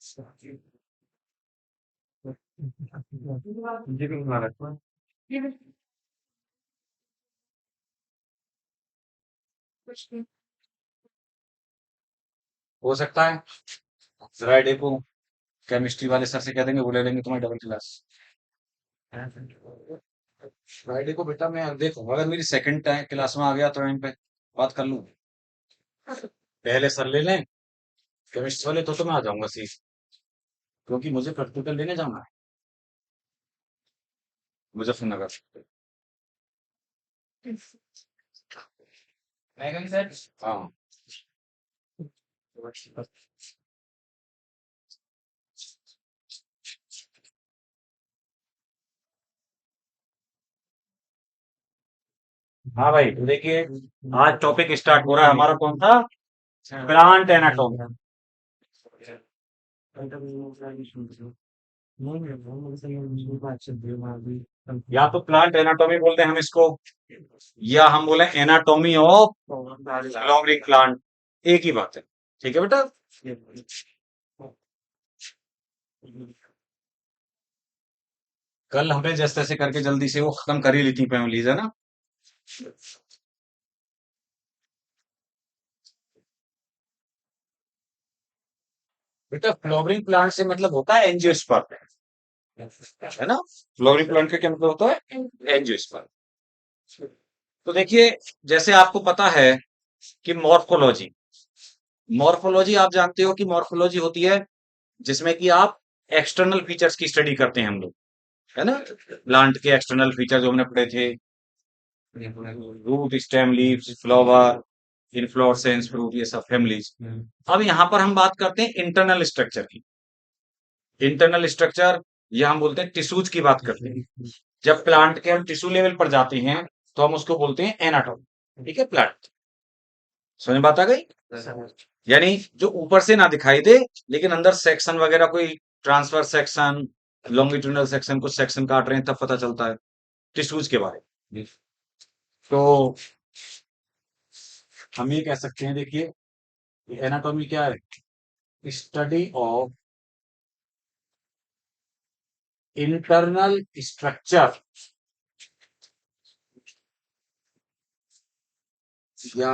जी भी बना रखा है। हो सकता है फ्राइडे को केमिस्ट्री वाले सर से कह देंगे, वो ले लेंगे तुम्हारी डबल क्लास। फ्राइडे को बेटा मैं देखो, अगर मेरी सेकंड टाइम क्लास में आ गया तो टाइम पे बात कर लूँ। पहले सर ले लें केमिस्ट्री वाले, तो मैं आ जाऊंगा सी, क्योंकि मुझे प्रैक्टिकल लेने जाना है मुजफ्फरनगर। हाँ। हाँ भाई, तो देखिए आज टॉपिक स्टार्ट हो रहा है हमारा, कौन था? Plant anatomy. या तो प्लांट एनाटॉमी बोलते हैं हम इसको, या हम बोले एनाटॉमी ऑफ फ्लावरिंग प्लांट, एक ही बात है। ठीक है बेटा। कल हमने जैसे तैसे करके जल्दी से वो खत्म कर ही ली थी फैमिलीज, है ना। बेटा फ्लावरिंग प्लांट से मतलब होता है एंजियोस्पर्म, है ना। फ्लोरिंग प्लांट का क्या मतलब होता है? एंजियोस्पर्म। तो देखिए, जैसे आपको पता है कि मॉर्फोलॉजी, मॉर्फोलॉजी आप जानते हो कि मॉर्फोलॉजी होती है जिसमें कि आप एक्सटर्नल फीचर्स की स्टडी करते हैं हम लोग, है ना। प्लांट के एक्सटर्नल फीचर जो हमने पढ़े थे, root, stem, leaves, flower, inflorescence, fruit, ये सब फैमिलीज। अब यहाँ पर हम बात करते हैं इंटरनल स्ट्रक्चर की। इंटरनल स्ट्रक्चर, या हम बोलते हैं टिश्यूज की बात करते हैं। जब प्लांट के हम टिश्यू लेवल पर जाते हैं तो हम उसको बोलते हैं एनाटॉमी। ठीक है, प्लांट। समझ में बात आ गई? यानी जो ऊपर से ना दिखाई दे, लेकिन अंदर सेक्शन वगैरह, कोई ट्रांसफर सेक्शन, लॉन्गिट्यूडनल सेक्शन, कुछ सेक्शन काट रहे हैं, तब पता चलता है टिश्यूज के बारे में। तो हम ये कह सकते हैं, देखिए एनाटॉमी क्या है? स्टडी ऑफ इंटरनल स्ट्रक्चर या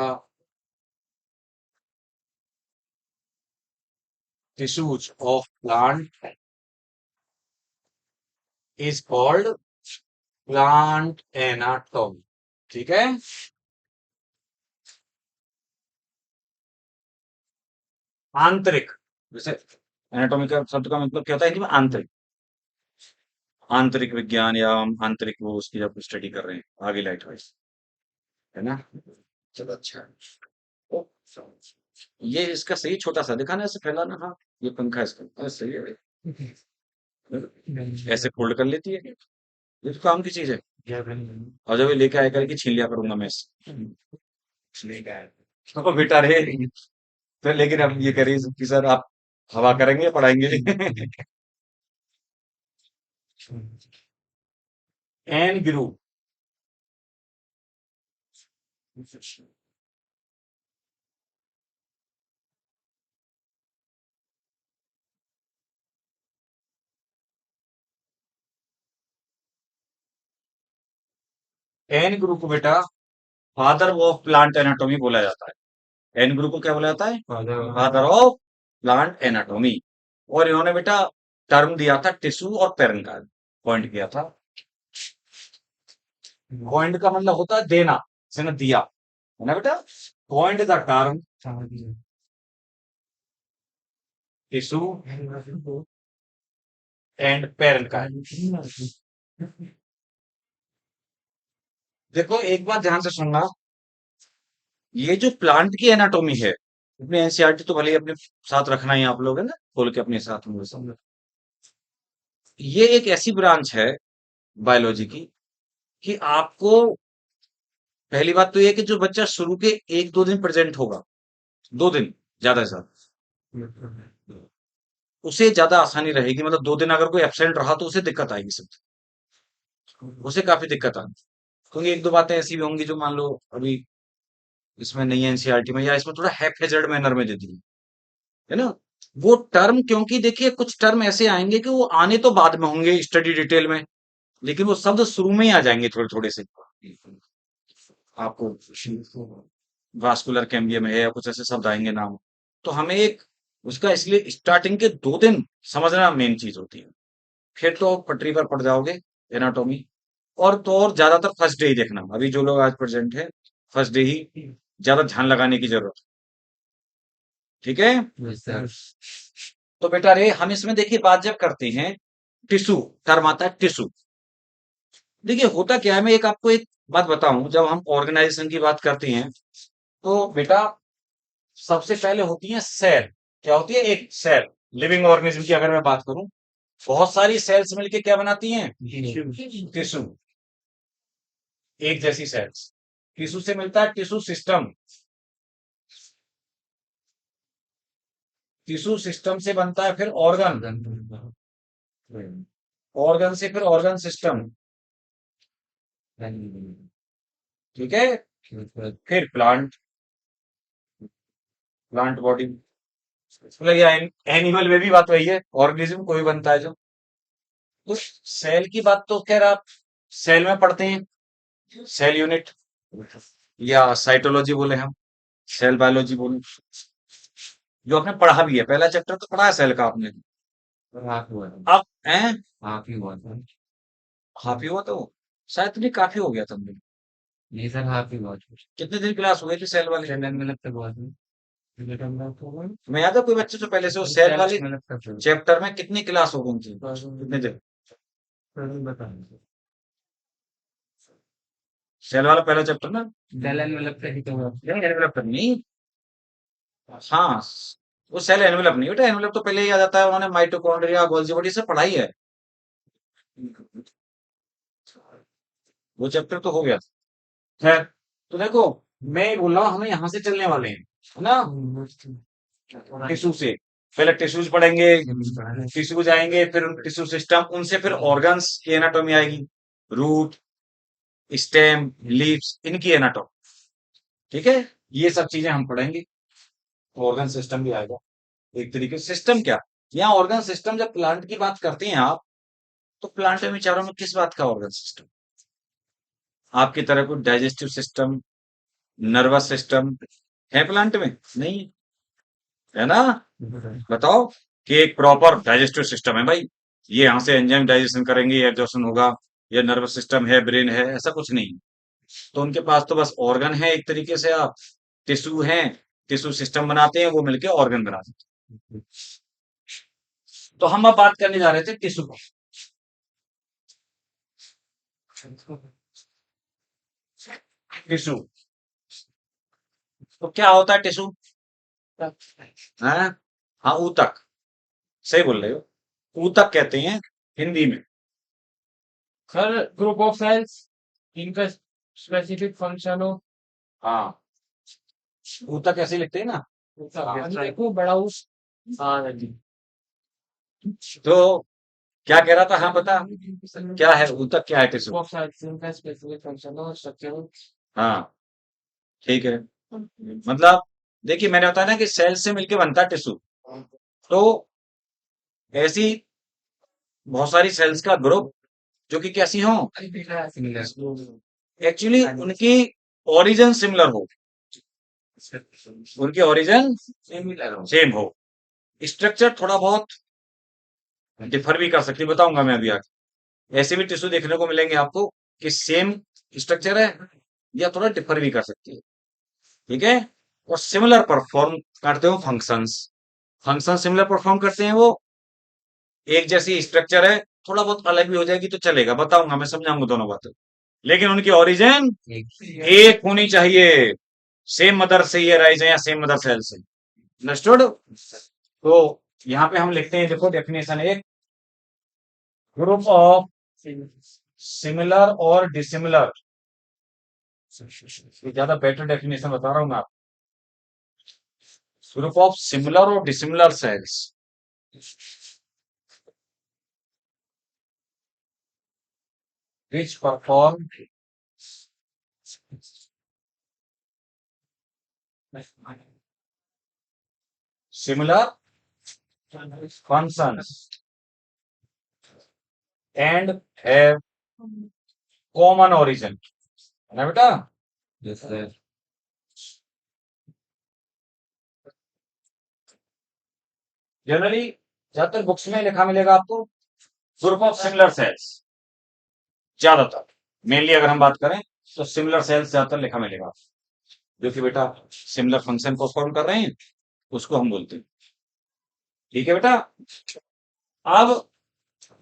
tissues of plant is called plant anatomy. ठीक है। आंतरिक, जैसे एनाटॉमी का शब्द का मतलब क्या होता है हिंदी में? आंतरिक। आंतरिक विज्ञान, या हम आंतरिक वो उसकी जब स्टडी कर रहे हैं आगे लाइट वाइज, है ना। चलो अच्छा है। ओ, ये इसका सही छोटा सा दिखाना, ऐसे फैलाना। हाँ, ये पंखा है इसका, सही है भाई। ऐसे फोल्ड कर लेती है, ये तो काम की चीज है। और जब ये लेके आया करके छीन लिया करूंगा मैं इससे। तो बेटा रे, तो लेकिन हम ये करें कि सर आप हवा करेंगे या पढ़ाएंगे? एन ग्रुप, एन ग्रुप को बेटा फादर ऑफ प्लांट एनाटॉमी बोला जाता है। एन ग्रुप को क्या बोला जाता है? Father of plant anatomy. और इन्होंने बेटा टर्म दिया था टिश्यू और पेरेन्काइम, पॉइंट किया था। पॉइंट का मतलब होता है देना, जिसने दिया, है ना बेटा। Point the term tissue and parenchyma. देखो एक बात ध्यान से सुनना, ये जो प्लांट की एनाटॉमी है, अपने एनसीईआरटी तो भले ही अपने साथ रखना ही आप लोग, है ना, खोल के अपने साथ में समझो। ये एक ऐसी ब्रांच है बायोलॉजी की कि आपको, पहली बात तो ये है कि जो बच्चा शुरू के 1-2 दिन प्रेजेंट होगा, 2 दिन ज्यादा से ज्यादा, उसे ज्यादा आसानी रहेगी। मतलब 2 दिन अगर कोई एब्सेंट रहा तो उसे दिक्कत आएगी, सब उसे काफी दिक्कत आएगी। क्योंकि 1-2 बातें ऐसी भी होंगी जो मान लो अभी इसमें नहीं है एनसीईआरटी में, या इसमें थोड़ा हैफ हेजर्ड मैनर में दे दी है ना। वो टर्म, क्योंकि देखिए कुछ टर्म ऐसे आएंगे कि वो आने तो बाद में होंगे स्टडी डिटेल में, लेकिन वो शब्द शुरू में ही आ जाएंगे थोड़े थोड़े से आपको। वास्कुलर कैम्बियम है या कुछ ऐसे शब्द आएंगे नाम, तो हमें एक उसका इसलिए स्टार्टिंग के 2 दिन समझना मेन चीज होती है। फिर तो पटरी पर पड़ जाओगे एनाटॉमी। और तो और ज्यादातर फर्स्ट डे ही देखना, अभी जो लोग आज प्रेजेंट है फर्स्ट डे ही ज्यादा ध्यान लगाने की जरूरत है। ठीक है। तो बेटा रे हम इसमें देखिए बात जब करते हैं टिश्यू, टर्म आता है टिश्यू। देखिए होता क्या है, मैं एक आपको एक बात बताऊं, जब हम ऑर्गेनाइजेशन की बात करते हैं तो बेटा सबसे पहले होती है सेल। क्या होती है? एक सेल। लिविंग ऑर्गेनिज्म की अगर मैं बात करूं, बहुत सारी सेल्स मिलके क्या बनाती हैं? टिश्यू। एक जैसी सेल्स। टिश्यू से मिलता है टिश्यू सिस्टम। टिश्यू सिस्टम से बनता है फिर ऑर्गन। ऑर्गन से फिर ऑर्गन सिस्टम। ठीक है। फिर प्लांट, प्लांट बॉडी। मतलब ये एनिमल में भी बात वही है, ऑर्गेनिज्म कोई बनता है जो। तो सेल की बात तो खैर आप सेल में पढ़ते हैं, सेल यूनिट या साइटोलॉजी बोले हम, सेल बायोलॉजी बोले, जो आपने पढ़ा भी है। पहला चैप्टर तो पढ़ा है सेल का आपने। अब हैं हाफ ही हुआ तो शायद नहीं, काफी हो गया था मुझे। कितने दिन क्लास हुए थे सेल वाले? मैं याद है कोई बच्चे तो पहले से वो सेल वाले चैप्टर में कितनी क्लास हो गई थी, कितने दिन? सेल वाला पहला चैप्टर ना, एनवेलप नहीं। हाँ, वो सेल एनवेलप नहीं बेटा, एनवेलप तो पहले ही आ जाता है, उन्होंने माइटोकॉन्ड्रिया गोल्जी बॉडी सब पढ़ाई है। वो चैप्टर तो हो गया। खैर, तो देखो मैं ये बोल रहा हूँ हमें यहाँ से चलने वाले हैं, है ना? टिश्यू से पहले टिश्यूज पढ़ेंगे, टिश्यूज आएंगे, फिर टिश्यू सिस्टम, उनसे फिर ऑर्गन्स की एनाटॉमी आएगी, रूट, स्टेम, लीव्स, इनकी एनाटॉमी। ठीक है, ये सब चीजें हम पढ़ेंगे। ऑर्गन सिस्टम भी आएगा एक तरीके से। सिस्टम क्या, यहाँ ऑर्गन सिस्टम जब प्लांट की बात करते हैं आप, तो प्लांट में विचारों में किस बात का ऑर्गन सिस्टम? आपकी तरह कोई डाइजेस्टिव सिस्टम, नर्वस सिस्टम है प्लांट में? नहीं है ना? बताओ कि एक प्रॉपर डाइजेस्टिव सिस्टम है भाई, ये यहाँ से एंजाइम डाइजेशन करेंगे, एब्जॉर्प्शन होगा, या नर्वस सिस्टम है, ब्रेन है, ऐसा कुछ नहीं। तो उनके पास तो बस ऑर्गन है एक तरीके से। आप टिश्यू हैं, टिश्यू सिस्टम बनाते हैं, वो मिलके ऑर्गन बनाते हैं। तो हम अब बात करने जा रहे थे टिश्यू की। टिश्यू, तो क्या होता है टिश्यू? हाँ, हाँ ऊतक, सही बोल रहे हो, ऊतक कहते हैं हिंदी में। सर ग्रुप ऑफ सेल्स इनका स्पेसिफिक फंक्शन हो। हाँ, ऊतक ऐसे ही लिखते हैं ना। देखो बड़ा उस। हाँ जी। तो क्या कह रहा था? हाँ बता, क्या है ऊतक, क्या है टिश्यू? ग्रुप ऑफ सेल्स इनका स्पेसिफिक फंक्शन हो स्ट्रक्चर। हाँ, ठीक है। मतलब देखिए मैंने बताया ना कि सेल से मिलके बनता है टिश्यू। तो ऐसी बहुत सारी सेल्स का ग्रुप जो कि कैसी हो, एक्चुअली उनकी ओरिजिन सिमिलर हो, उनकी ओरिजिन सेम हो, स्ट्रक्चर थोड़ा बहुत डिफर भी कर सकती है, बताऊंगा मैं अभी आगे। ऐसे भी टिश्यू देखने को मिलेंगे आपको कि सेम स्ट्रक्चर है या थोड़ा डिफर भी कर सकती है। ठीक है। और सिमिलर परफॉर्म करते हो फंक्शंस, फंक्शन सिमिलर परफॉर्म करते हैं वो, एक जैसी स्ट्रक्चर है, थोड़ा बहुत अलग भी हो जाएगी तो चलेगा, बताऊंगा मैं, समझाऊंगा दोनों बातें। लेकिन उनकी ओरिजिन एक होनी चाहिए, सेम मदर से ये राइज है या सेम मदर सेल से। अंडरस्टूड? तो यहाँ पे हम लिखते हैं, देखो डेफिनेशन एक, ग्रुप ऑफ सिमिलर और डिसिमिलर, ज्यादा बेटर डेफिनेशन बता रहा हूँ मैं आपको। ग्रुप ऑफ सिमिलर और dissimilar cells which perform similar functions and have common origin, है ना बेटा? Yes, sir. जनरली ज्यादातर बुक्स में लिखा मिलेगा आपको ग्रुप ऑफ सिमिलर सेल्स, ज्यादातर मेनली अगर हम बात करें तो सिमिलर सेल्स ज्यादातर लिखा मिलेगा, जो कि बेटा सिमिलर फंक्शन परफॉर्म कर रहे हैं, उसको हम बोलते हैं। ठीक है बेटा? अब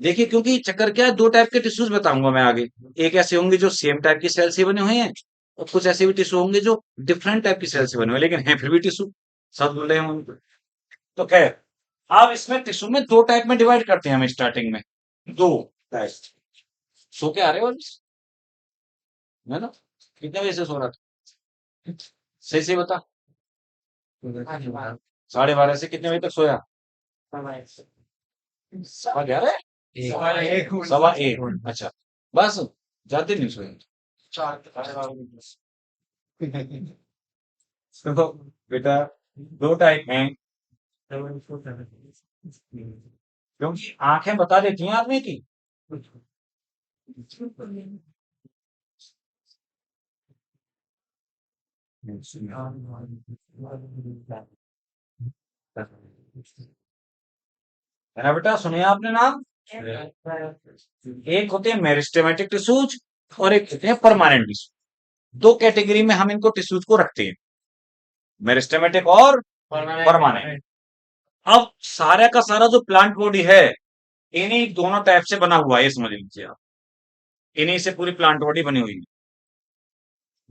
देखिए, क्योंकि चक्कर क्या है, दो टाइप के टिश्यूज बताऊंगा मैं आगे। एक ऐसे होंगे जो सेम टाइप की सेल से बने हुए हैं, और कुछ ऐसे भी टिश्यू होंगे जो डिफरेंट टाइप की सेल से बने हुए हैं, लेकिन हैं फिर भी टिश्यू, सब बोल रहे हैं हम। तो खैर, अब इसमें टिश्यू में दो टाइप में डिवाइड करते हैं हम स्टार्टिंग में, दो टाइप। सो के आ रहे हो अभी? है ना? कितने बजे से सो रहा था? सही सही बता। 12:30 से कितने बजे तक सोया? 11:30? एक 1:15। अच्छा, बस ज्यादा नहीं सोए। तो बेटा दो टाइप हैं, क्योंकि आंखें बता देती हैं आदमी की। है ना बेटा? सुनिए आपने नाम, एक होते हैं मेरिस्टेमेटिक टिश्यूज और एक होते हैं परमानेंट टिश्यू। दो कैटेगरी में हम इनको टिश्यूज को रखते हैं, मेरिस्टेमेटिक और परमानेंट। अब सारा का सारा जो प्लांट बॉडी है, इन्हीं दोनों टाइप से बना हुआ है, ये समझ लीजिए आप। इन्हीं से पूरी प्लांट बॉडी बनी हुई है।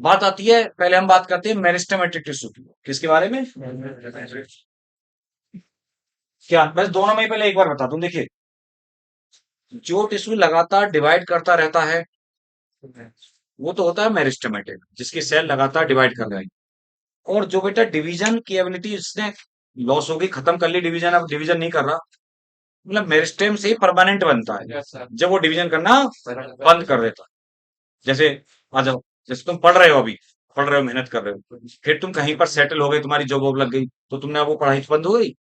बात आती है, पहले हम बात करते हैं मेरिस्टेमेटिक टिश्यू की। किसके बारे में? क्या? बस दोनों में ही पहले एक बार बता दूं। देखिए, जो टिश्यू लगातार डिवाइड करता रहता है, वो तो होता है मेरिस्टेमेटिक, जिसकी सेल लगातार डिवाइड कर रही है। और जो बेटा डिवीजन की एबिलिटी इसने लॉस होगी, खत्म कर ली डिवीजन, अब डिवीजन नहीं कर रहा, मतलब मेरिस्टेम से ही परमानेंट बनता है Yes, sir. जब वो डिवीजन करना बंद कर देता है। जैसे आ जाओ, जैसे तुम पढ़ रहे हो, अभी पढ़ रहे हो, मेहनत कर रहे हो, फिर तुम कहीं पर सेटल हो गए, तुम्हारी जॉब वॉब लग गई, तो तुमने अब वो पढ़ाई बंद हो गई।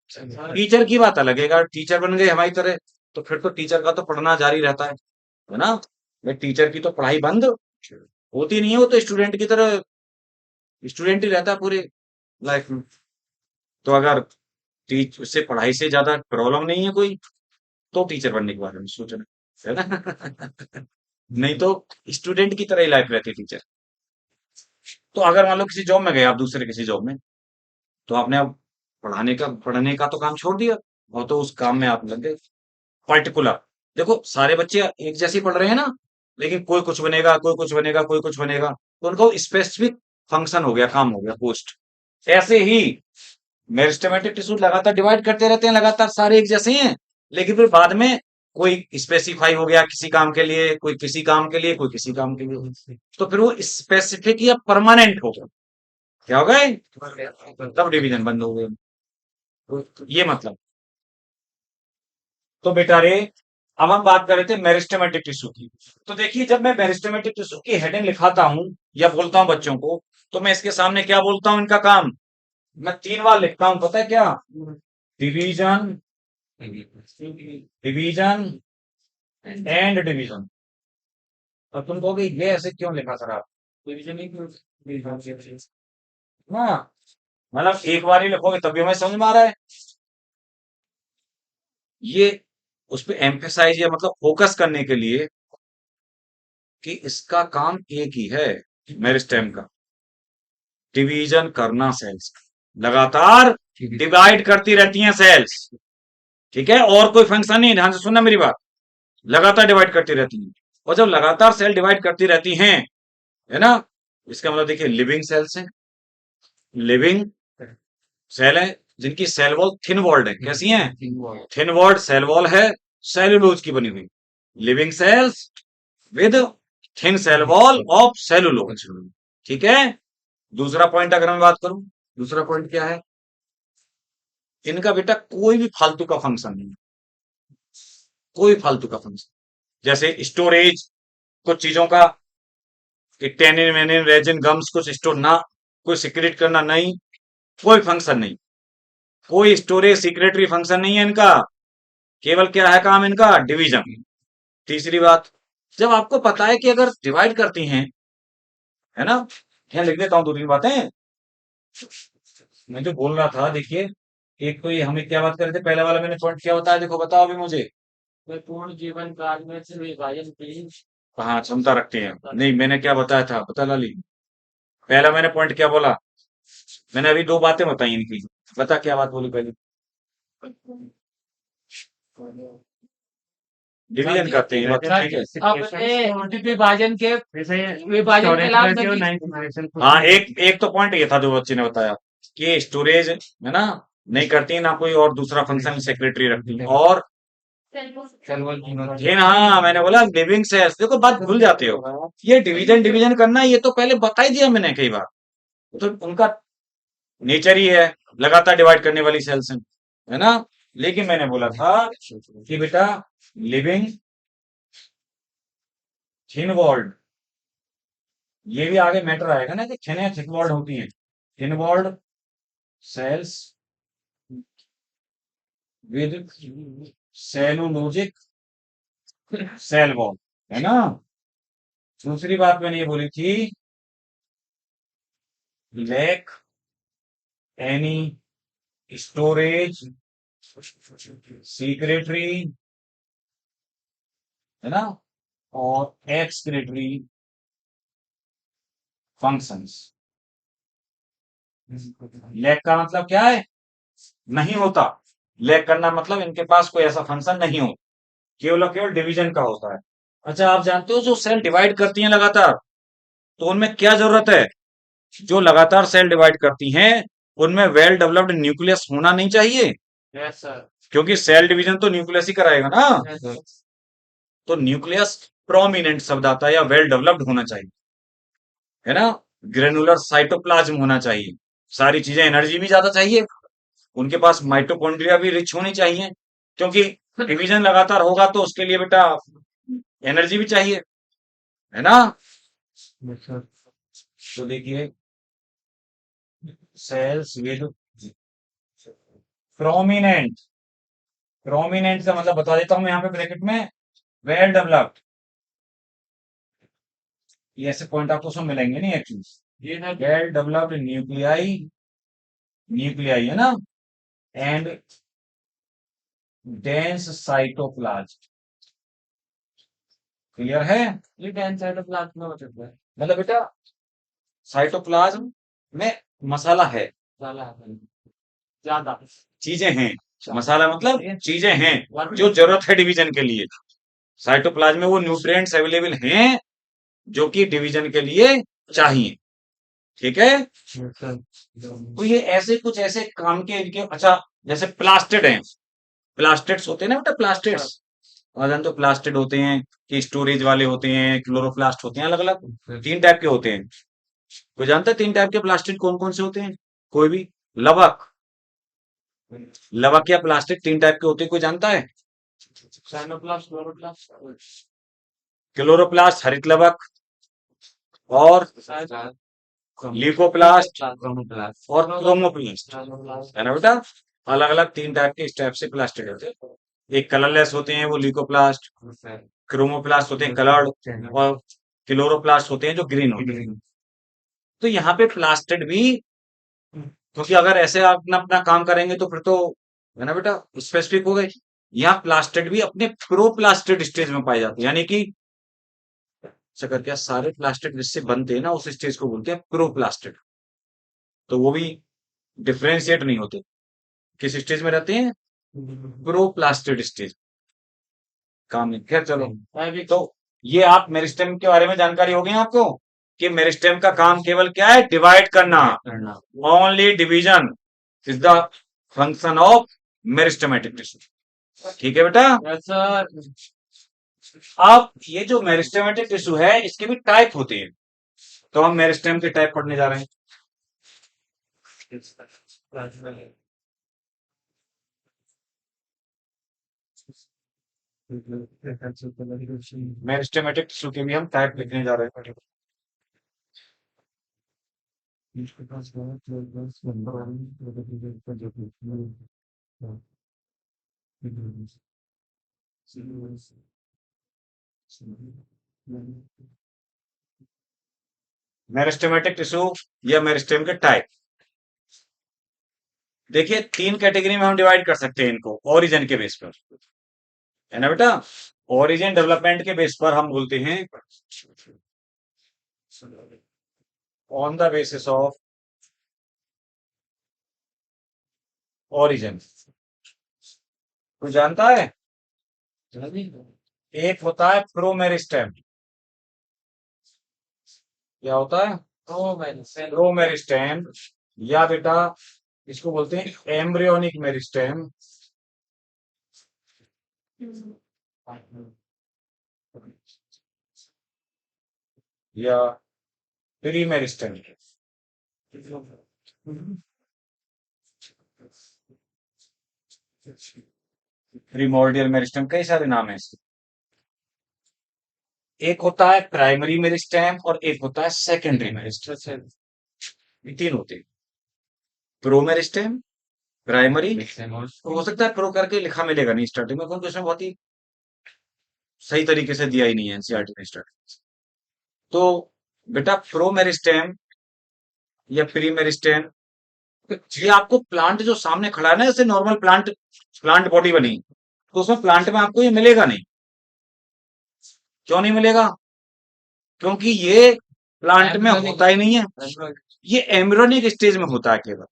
टीचर की बात अलग है, अगर टीचर बन गए हमारी तरह, तो फिर तो टीचर का तो पढ़ना जारी रहता है ना? भाई टीचर की तो पढ़ाई बंद होती नहीं है, वो तो स्टूडेंट की तरह स्टूडेंट ही रहता है पूरी लाइफ में। तो अगर टीच उससे पढ़ाई से ज्यादा प्रॉब्लम नहीं है कोई, तो टीचर बनने के बारे में सोचना, है ना? नहीं तो स्टूडेंट की तरह ही लाइफ रहती है टीचर। तो अगर मान लो किसी जॉब में गए आप, दूसरे किसी जॉब में, तो आपने अब पढ़ने का तो काम छोड़ दिया, और तो उस काम में आप लग गए पर्टिकुलर। देखो, सारे बच्चे एक जैसे ही पढ़ रहे हैं ना, लेकिन कोई कुछ बनेगा, कोई कुछ बनेगा, कोई कुछ बनेगा, तो उनको स्पेसिफिक फंक्शन हो गया, काम हो गया, पोस्ट। ऐसे ही मेरिस्टेमेटिक टिश्यू लगातार डिवाइड करते रहते हैं, लगातार सारे एक जैसे ही हैं, लेकिन फिर बाद में कोई स्पेसिफाई हो गया किसी काम के लिए, कोई किसी काम के लिए, कोई किसी काम के लिए, तो फिर वो स्पेसिफिक या परमानेंट हो गया। क्या हो गए? तब डिवीजन बंद हो गए। तो ये मतलब, तो बेटा रे, अब हम बात कर रहे थे मेरिस्टेमेटिक टिश्यू की। तो देखिए, जब मैं मेरिस्टेमेटिक टिश्यू की हेडिंग लिखाता हूं या बोलता हूं बच्चों को, तो मैं इसके सामने क्या बोलता हूं? इनका काम मैं 3 बार लिखता हूं, पता है क्या? Division, division and division. और तुम कहोगे ये ऐसे क्यों लिखा सर आप? डिवीजन ही क्यों? हाँ, मतलब एक बार ही लिखोगे तभी हमें समझ में आ रहा है। ये उस पे एम्फेसाइज या मतलब फोकस करने के लिए कि इसका काम एक ही है, मेरिस्टेम का डिवीजन करना सेल्स, लगातार डिवाइड करती रहती हैं सेल्स। ठीक है, और कोई फंक्शन नहीं, ध्यान से सुनना मेरी बात, लगातार डिवाइड करती रहती हैं। और जब लगातार सेल डिवाइड करती रहती हैं, है ना, इसका मतलब देखिए लिविंग सेल्स हैं, लिविंग सेल है जिनकी सेल वॉल थिन वॉल्ड है। कैसी हैं? थिन वॉल्ड सेल वॉल है, सेलुलोज की बनी हुई, living cells with thin cell wall of cellulose. ठीक है? दूसरा पॉइंट अगर मैं बात करूं, दूसरा पॉइंट क्या है? इनका बेटा कोई भी फालतू का फंक्शन नहीं, कोई फालतू का फंक्शन, जैसे स्टोरेज कुछ चीजों का, कि टेनिन वेनिन रेजिन गम्स कुछ स्टोर ना, कोई सिक्रेट करना नहीं, कोई फंक्शन नहीं। कोई स्टोरेज सीक्रेटरी फंक्शन नहीं है इनका, केवल क्या है काम इनका, डिवीजन। तीसरी बात, जब आपको पता है कि अगर डिवाइड करती हैं, है ना, यहाँ लिख देता हूं दो तीन बातें। मैं जो बोल रहा था देखिए, एक तो ये हमें क्या बात कर रहे थे, पहला वाला मैंने पॉइंट क्या बताया, देखो बताओ अभी मुझे। वे पूर्ण जीवन काल में से विभाजन की हाँ क्षमता रखते हैं, नहीं मैंने क्या बताया था पता लाली, पहला मैंने पॉइंट क्या बोला, मैंने अभी दो बातें बताई इनकी, बता क्या बात बोली पहले, डिवीजन करते हैं, ये बात तो ठीक है। अपने विभाजन के खिलाफ हाँ एक एक तो पॉइंट ये था जो बच्चे ने बताया कि स्टोरेज है ना नहीं करती, ना कोई और दूसरा फंक्शन सेक्रेटरी रखती, और फिर हाँ मैंने बोला लिविंग सेल्स, देखो बात भूल जाते हो, ये डिवीजन डिवीजन करना ये तो पहले बता ही दिया मैंने कई बार, तो उनका नेचर ही है लगातार डिवाइड करने वाली सेल्स है ना। लेकिन मैंने बोला था कि बेटा लिविंग थिन वॉल्ड, ये भी आगे मैटर आएगा ना कि थिन या थिक वॉल्ड होती है, thin walled cells with cellulosic cell wall, है ना। दूसरी बात मैंने ये बोली थी, लैक एनी स्टोरेज सीक्रेटरी, है ना, और एक्सक्रेटरी फंक्शंस। लैक का मतलब क्या है, नहीं होता, लैक करना मतलब इनके पास कोई ऐसा फंक्शन नहीं हो, केवल और केवल डिवीजन का होता है। अच्छा आप जानते हो जो सेल डिवाइड करती हैं लगातार, तो उनमें क्या जरूरत है, जो लगातार सेल डिवाइड करती हैं उनमें वेल डेवलप्ड न्यूक्लियस होना नहीं चाहिए, यस सर, क्योंकि सेल डिवीजन तो न्यूक्लियस ही कराएगा ना। यस सर, तो न्यूक्लियस प्रोमिनेंट शब्द आता है, या वेल डेवलप्ड होना चाहिए, है ना। ग्रेनुलर साइटोप्लाज्म होना चाहिए, सारी चीजें, एनर्जी भी ज्यादा चाहिए, उनके पास माइटोकॉन्ड्रिया भी रिच होनी चाहिए, क्योंकि डिवीजन लगातार होगा तो उसके लिए बेटा एनर्जी भी चाहिए, है ना। यस सर, तो देखिए सेल्स विद प्रोमिनेंट, प्रोमिनेंट का मतलब बता देता हूं मैं यहाँ पे ब्रैकेट में, वेल डेवलप्ड, ये ऐसे पॉइंट आपको सब मिलेंगे नहीं एक्चुअली, ये है वेल डेवलप्ड न्यूक्लियाई, न्यूक्लियाई है ना, एंड डेंस साइटोप्लाज्म, क्लियर है। ये टेंस साइड ऑफ प्लाज्म में हो सकता है, मतलब बेटा साइटोप्लाज्म में मसाला है, ज्यादा है, ज्यादा चीजें हैं, मसाला मतलब चीजें हैं जो जरूरत है डिवीजन के लिए, साइटोप्लाज्म में वो न्यूट्रिएंट्स अवेलेबल हैं जो कि डिवीजन के लिए चाहिए, ठीक है। यस सर, तो ये ऐसे कुछ ऐसे काम के इनके, अच्छा जैसे प्लास्टिड हैं, प्लास्टिड्स होते हैं ना बेटा, प्लास्टिड्स, और तो प्लास्टिड होते हैं कि स्टोरेज वाले होते हैं, क्लोरोप्लास्ट होते हैं, अलग अलग तीन टाइप के होते हैं। कोई जानता है तीन टाइप के प्लास्टिड कौन कौन से होते हैं, कोई भी, लवक, लवक या प्लास्टिक तीन टाइप के होते हैं, कोई जानता है। साइनोप्लास्ट, क्लोरोप्लास्ट, क्लोरोप्लास्ट हरित लवक, और ल्यूकोप्लास्ट, और क्रोमोप्लास्ट, है ना बेटा, अलग अलग तीन टाइप के इस टाइप से प्लास्टिड होते हैं। एक कलरलेस होते हैं वो ल्यूकोप्लास्ट, क्रोमोप्लास्ट होते हैं कलर्ड, और क्लोरोप्लास्ट होते हैं जो ग्रीन होते हैं। तो यहाँ पे प्लास्टिड भी, क्योंकि अगर ऐसे आप अपना अपना काम करेंगे तो फिर तो, है ना बेटा, स्पेसिफिक हो गए। यहाँ प्लास्टिड भी अपने प्रोप्लास्टिड स्टेज में पाए जाते हैं, यानी कि ऐसा करके सारे प्लास्टिड जिससे बनते हैं ना उस स्टेज को बोलते हैं प्रोप्लास्टिड, तो वो भी डिफ्रेंशिएट नहीं होते, किस स्टेज में रहते हैं, प्रोप्लास्टिड स्टेज, काम नहीं, खैर चलो। तो ये आप मेरिस्टेम के बारे में जानकारी हो गई आपको कि मेरिस्टेम का काम केवल क्या है, डिवाइड करना, only division is the function of meristematic tissue, ठीक है बेटा। यस सर, अब ये जो मेरिस्टेमेटिक टिश्यू है इसके भी टाइप होते हैं, तो हम मेरिस्टेम के टाइप पढ़ने जा रहे हैं। मेरिस्टेमेटिक टिश्यू के भी हम टाइप लिखने जा रहे हैं। इसके पास बहुत प्लस नंबर आ रही है तो जो मेरिस्टेमेटिक टिश्यू या मेरिस्टेम के टाइप। देखिए 3 कैटेगरी में हम डिवाइड कर सकते हैं इनको ओरिजिन के बेस पर, है ना बेटा। ओरिजिन डेवलपमेंट के बेस पर हम बोलते हैं on the basis of origin. कोई जानता है? एक होता है प्रोमेरिस्टेम। क्या होता है? प्रोमेरिस्टेम, या बेटा इसको बोलते हैं एम्ब्रियोनिक मेरिस्टेम, या प्रीमेरिस्टेम। प्रीमोर्डियल मेरिस्टेम, कई सारे नाम है इसके। एक होता है प्राइमरी मेरिस्टेम और एक होता है सेकेंडरी मेरिस्टेम। ये 3 होते हैं, प्रोमेरिस्टेम, प्राइमरी। तो हो सकता है प्रो करके लिखा मिलेगा नहीं स्टार्टिंग में, क्योंकि उसमें बहुत ही सही तरीके से दिया ही नहीं है एनसीईआरटी में स्टार्टिंग। तो बेटा प्रोमेरिस्टेम या प्रीमेरिस्टेम, ये आपको प्लांट जो सामने खड़ा है ना, जैसे नॉर्मल प्लांट प्लांट बॉडी बनी, तो उसमें प्लांट में आपको ये मिलेगा नहीं। क्यों नहीं मिलेगा? क्योंकि ये प्लांट में होता ही नहीं है, ये एम्ब्रियोनिक स्टेज में होता है केवल।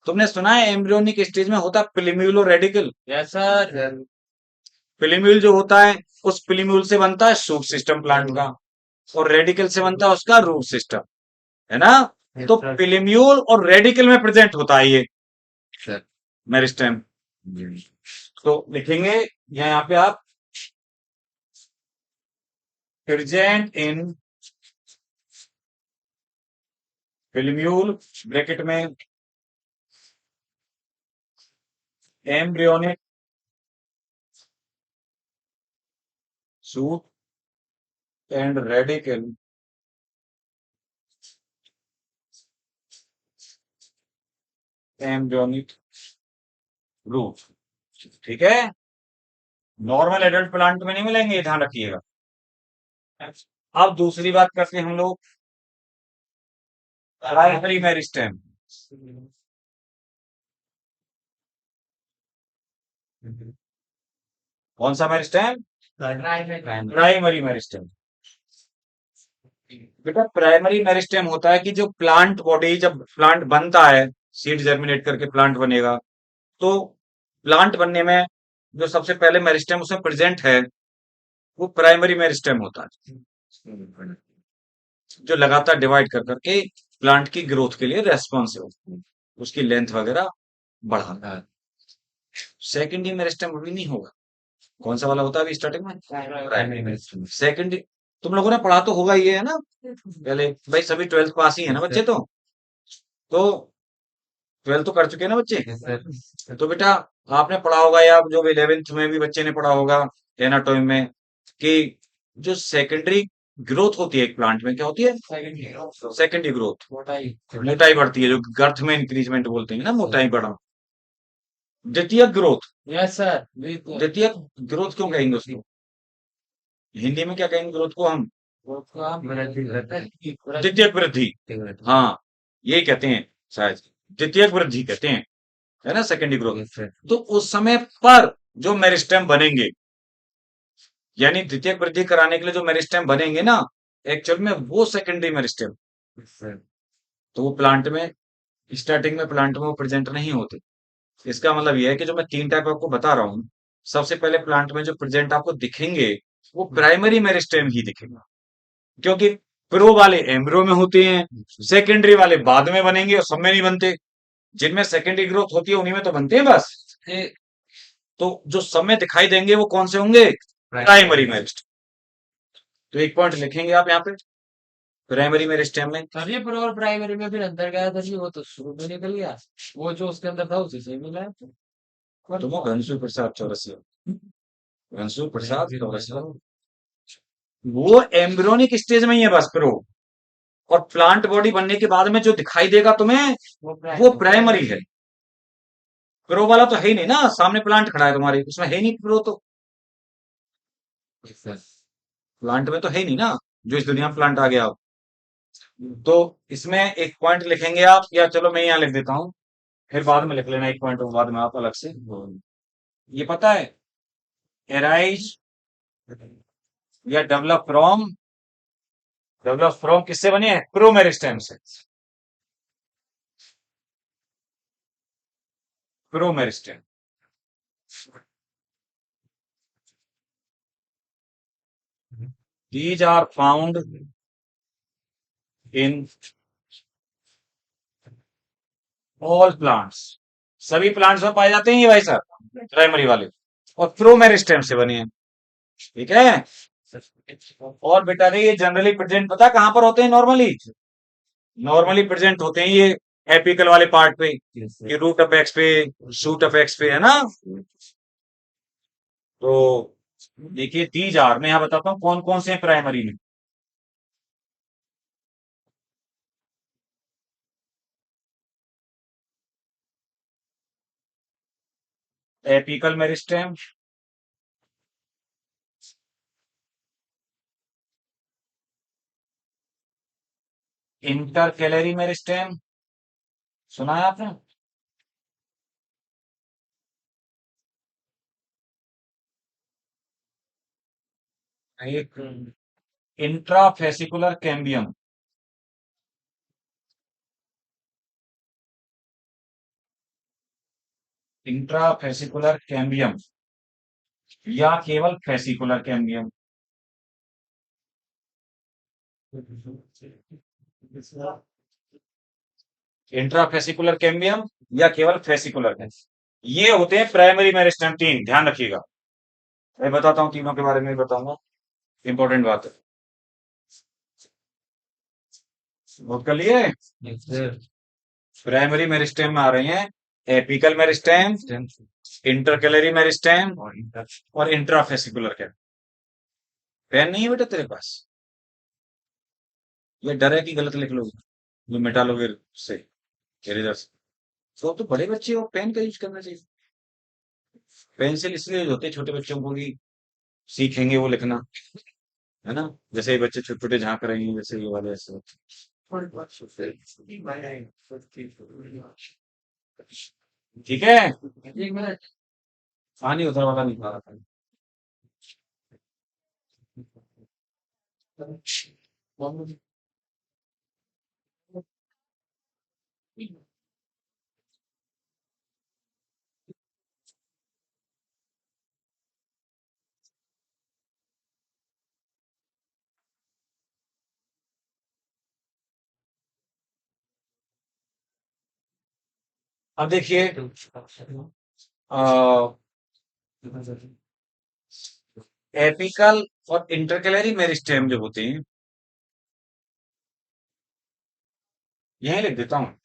तुमने सुना है एम्ब्रियोनिक स्टेज में होता है प्लिम्यूल और रेडिकल? Yes sir. प्लिम्यूल जो होता है, उस प्लिम्यूल से बनता है शूट सिस्टम प्लांट का, और रेडिकल से बनता है उसका रूट सिस्टम, है ना। तो प्लिम्यूल और रेडिकल में प्रेजेंट होता है ये मेरिस्टेम। तो लिखेंगे यहाँ पे आप प्रेजेंट इन प्लिम्यूल ब्रैकेट में embryonic shoot and radicle embryonic root. ठीक है, नॉर्मल एडल्ट प्लांट में नहीं मिलेंगे, ये ध्यान रखिएगा। अब दूसरी बात करते हैं हम लोग प्राइमरी मेरिस्टेम। कौन सा मेरिस्टेम? Primary meristem. बेटा प्राइमरी मेरिस्टेम होता है कि जो प्लांट बॉडी, जब प्लांट बनता है, सीड जर्मिनेट करके प्लांट बनेगा, तो प्लांट बनने में जो सबसे पहले मेरिस्टेम उसमें प्रेजेंट है, वो प्राइमरी मेरिस्टेम होता है, जो लगातार डिवाइड कर करके प्लांट की ग्रोथ के लिए रेस्पॉन्सिबल, उसकी लेंथ वगैरह बढ़ाता है। सेकेंडरी मेरिस्टेम अभी नहीं होगा। कौन सा वाला होता है अभी स्टार्टिंग में? Primary meristem. सेकेंडरी तुम लोगों ने पढ़ा तो होगा ही है ना पहले, भाई सभी 12th पास ही है ना बच्चे, तो 12th तो कर चुके हैं ना बच्चे। तो बेटा आपने पढ़ा होगा, या जो 11th में भी बच्चे ने पढ़ा होगा एनाटॉमी में, कि जो सेकेंडरी ग्रोथ होती है एक प्लांट में, क्या होती है? सेकेंडरी ग्रोथ, मोटाई बढ़ती है, जो गर्थ में इंक्रीजमेंट बोलते हैं ना, मोटाई बढ़ा। द्वितीयक ग्रोथ, यस सर। द्वितीयक ग्रोथ क्यों कहेंगे उसको? हिंदी में क्या कहेंगे ग्रोथ को हम? द्वितीयक वृद्धि। हाँ, यही कहते हैं शायद, द्वितीयक वृद्धि कहते हैं, है ना, सेकेंडरी ग्रोथ। तो उस समय पर जो मेरिस्टेम बनेंगे, यानी द्वितीयक वृद्धि कराने के लिए जो मेरिस्टेम बनेंगे ना, एक्चुअल में वो सेकेंडरी मेरिस्टेम, तो वो प्लांट में स्टार्टिंग में प्लांट में वो प्रेजेंट नहीं होते। इसका मतलब यह है कि जो मैं 3 टाइप आपको बता रहा हूँ, सबसे पहले प्लांट में जो प्रेजेंट आपको दिखेंगे वो प्राइमरी मेरिस्टेम ही दिखेगा, क्योंकि प्रो वाले एम्ब्रियो में होते हैं, सेकेंडरी वाले बाद में बनेंगे और सब में नहीं बनते। जिनमें सेकेंडरी ग्रोथ होती है उन्हीं में तो बनते हैं बस। तो जो सब में दिखाई देंगे वो कौन से होंगे? Primary meristem. तो एक पॉइंट लिखेंगे आप यहाँ पे, प्राइमरी मेरिस्टेम में। तभी प्रोर प्राइमरी में फिर अंदर गया था जी, वो तो शुरू में निकल गया, वो जो उसके अंदर था उसी से मिला है। तुम घनश्याम प्रसाद चौरसिया, घनश्याम प्रसाद चौरसिया, वो एम्ब्रियोनिक स्टेज में ही है बस प्रो, और प्लांट बॉडी बनने के बाद में जो दिखाई देगा तुम्हें वो प्राइमरी है। प्रो वाला तो है ही नहीं ना, सामने प्लांट खड़ा है तुम्हारे, उसमें है ही नहीं प्रो तो। प्लांट में तो है ही नहीं ना, जो इस दुनिया में प्लांट आ गया। तो इसमें एक पॉइंट लिखेंगे आप, या चलो मैं यहाँ लिख देता हूँ, फिर बाद में लिख लेना एक पॉइंट बाद में आप अलग से। ये पता है, एराइज या डेवलप फ्रॉम किससे बनी है? प्रोमेरिस्टेम से। प्रोमेरिस्टेम। These are found in all plants। सभी प्लांट्स में पाए जाते हैं ये भाई साहब, प्राइमरी वाले। और प्रोमेरिस्टेम से बने हैं, ठीक है। और बेटा रे, ये जनरली प्रेजेंट पता है कहां पर होते हैं? नॉर्मली नॉर्मली प्रेजेंट होते हैं ये एपिकल वाले पार्ट पे, ये रूट अपेक्स पे, शूट अपेक्स पे, है ना। तो देखिए 3000 मैं यहाँ बताता हूँ कौन कौन से हैं प्राइमरी में। एपिकल मेरिस्टेम, इंटरकैलरी मेरिस्टेम, सुना है आपने? एक इंट्राफेसिकुलर कैम्बियम। इंट्राफेसिकुलर कैम्बियम या केवल फेसिकुलर कैम्बियम। इंट्राफेसिकुलर कैम्बियम या केवल फेसिकुलर कैम्बियम, ये होते हैं प्राइमरी मेरिस्टेम। तीन ध्यान रखिएगा, मैं बताता हूँ, तीनों के बारे में बताऊंगा, इंपॉर्टेंट बात है, नोट कर लिए। प्राइमरी मेरिस्टेम में आ रहे हैं एपिकल मेरिस्टेम, इंटरकैलरी मेरिस्टेम और इंट्राफेसिकुलर कैम्बियम। पेन नहीं है बेटा तेरे पास? ये डर है कि गलत लिख लोगे, जो मिटा लोगे से इधर से। तो बड़े बच्चे हो, पेन का यूज करना चाहिए। पेंसिल इसलिए यूज होते हैं छोटे बच्चों को कि सीखेंगे वो लिखना, है ना। जैसे ये बच्चे छोटे छोटे झांक रहे हैं, जैसे ये वाले ऐसे ठीक है। हाँ नहीं, उधर वाला नहीं खा रहा था। अब देखिए, एपिकल और इंटरकैलरी मेरिस्टेम जो होते हैं, यही लिख देता हूँ।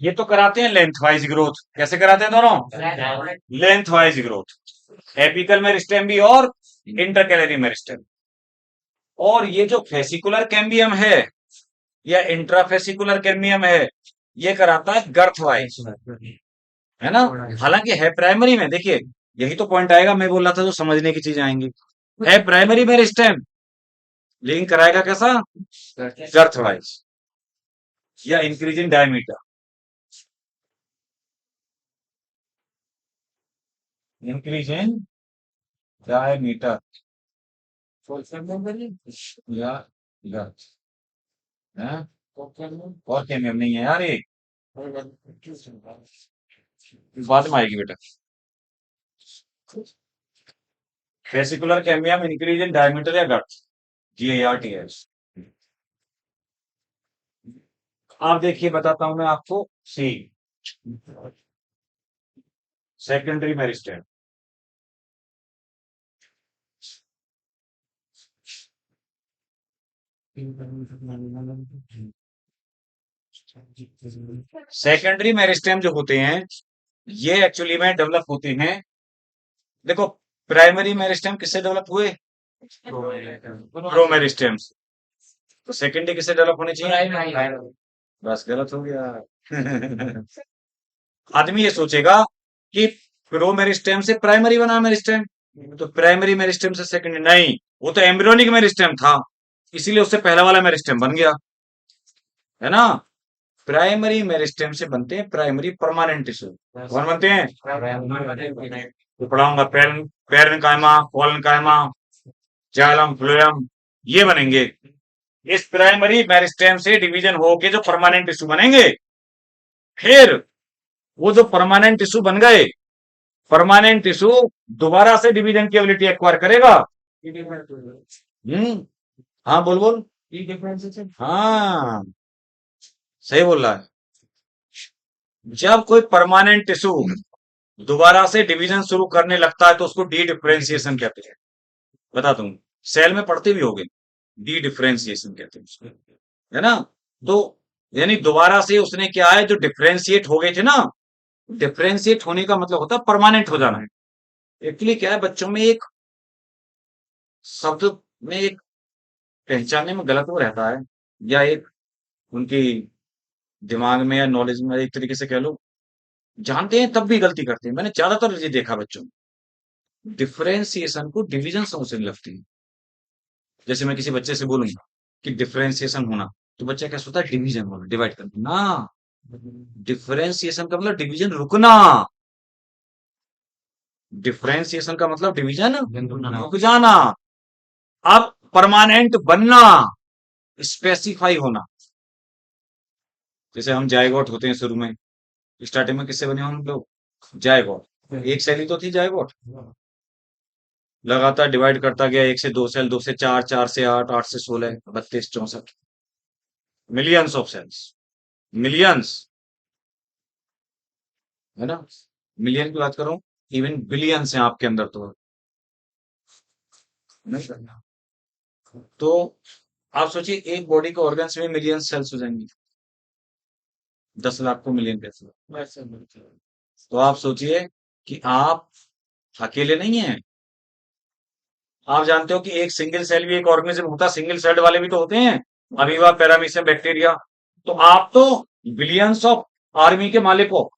ये तो कराते हैं लेंथ वाइज ग्रोथ। कैसे कराते हैं दोनों? Length wise growth, apical meristem भी और इंटरकैलरी मेरिस्टेम। और ये जो फेसिकुलर कैम्बियम है या इंट्राफेसिकुलर कैम्बियम है, ये कराता है गर्थ वाइज, है ना। हालांकि है प्राइमरी में, देखिए यही तो पॉइंट आएगा, मैं बोल रहा था जो समझने की चीज आएंगी। है प्राइमरी मेरिस्टेम, लेकिन कराएगा कैसा? गर्थ वाइज या increase in diameter. Increase in diameter या गर्थ है। और कैम्बियम नहीं है यार ये, बाद में आएगी बेटा। Fascicular cambium increase in diameter या गर्थ, GARTS। आप देखिए बताता हूं मैं आपको, सी सेकेंडरी मेरिस्टेम। सेकेंडरी मेरिस्टेम जो होते हैं ये एक्चुअली में डेवलप होते हैं। देखो, प्राइमरी मेरिस्टेम किससे डेवलप हुए? प्रोमेरिस्टेम से। तो सेकेंडरी किससे डेवलप होने चाहिए? बस गलत हो गया। आदमी ये सोचेगा कि प्रो मेरिस्टेम से प्राइमरी बना मेरिस्टेम, तो प्राइमरी मेरिस्टेम से सेकेंडरी नहीं, वो तो एम्ब्रियोनिक मेरिस्टेम था, इसीलिए उससे पहला वाला मेरिस्टेम बन गया, है ना। प्राइमरी मेरिस्टेम से बनते हैं प्राइमरी परमानेंट टिश्यू। कौन बनते हैं? तो पढ़ाऊंगा, पेरेन्काइमा, कोलेनकाइमा, जाइलम, फ्लोएम, ये बनेंगे। इस प्राइमरी मेरिस्टेम से डिवीजन होके जो परमानेंट टिश्यू बनेंगे, फिर वो जो परमानेंट टिश्यू बन गए, परमानेंट टिश्यू दोबारा से डिवीजन की एबिलिटी एक्वायर करेगा। हम्म, हाँ बोल बोल। हाँ, सही बोल रहा है। जब कोई परमानेंट टिश्यू दोबारा से डिवीजन शुरू करने लगता है तो उसको डी डिफरेंशिएशन कहते हैं। बता दूं, सेल में पढ़ते भी होगे, डी डिफरेंशिएशन कहते हैं उसको, है ना। तो यानी दोबारा से उसने क्या है, जो डिफरेंशिएट हो गए थे ना, डिफरेंशिएट होने का मतलब होता है परमानेंट हो जाना है। एक्चुअली क्या है, बच्चों में एक शब्द में एक पहचानने में गलत वो रहता है, या एक उनकी दिमाग में या नॉलेज में एक तरीके से कह लो, जानते हैं तब भी गलती करते हैं। मैंने ज्यादातर ये देखा बच्चों में, डिफरेंशिएशन को डिवीजन समझने लगती है। जैसे मैं किसी बच्चे से बोलूंगा कि डिफरेंशिएशन होना, तो बच्चा क्या सोचता है? डिवीजन होना, डिवाइड करना ना। डिफरेंशिएशन का मतलब डिवीजन रुकना, डिफरेंशिएशन का मतलब डिवीजन रुक जाना। अब परमानेंट बनना, स्पेसिफाई होना। जैसे हम जायगोट होते हैं शुरू में, स्टार्टिंग में किससे बने हम लोग? जायगोट, एक सेल ही तो थी जायगोट, लगातार डिवाइड करता गया, एक से दो सेल, दो से चार, चार से आठ, आठ से 16, 32, 64, मिलियंस ऑफ सेल्स, मिलियंस, है ना। मिलियन की बात करूं, इवन बिलियंस हैं आपके अंदर तो, नहीं करना। तो आप सोचिए एक बॉडी के ऑर्गन्स में मिलियन सेल्स हो जाएंगी, 10 लाख को मिलियन कैसे? तो आप सोचिए कि आप अकेले नहीं हैं। आप जानते हो कि एक सिंगल सेल भी एक ऑर्गेनिज्म होता, सिंगल सेल वाले भी तो होते हैं, अमीबा, पैरामीशियम, बैक्टीरिया। तो आप तो बिलियंस ऑफ आर्मी के मालिक हो।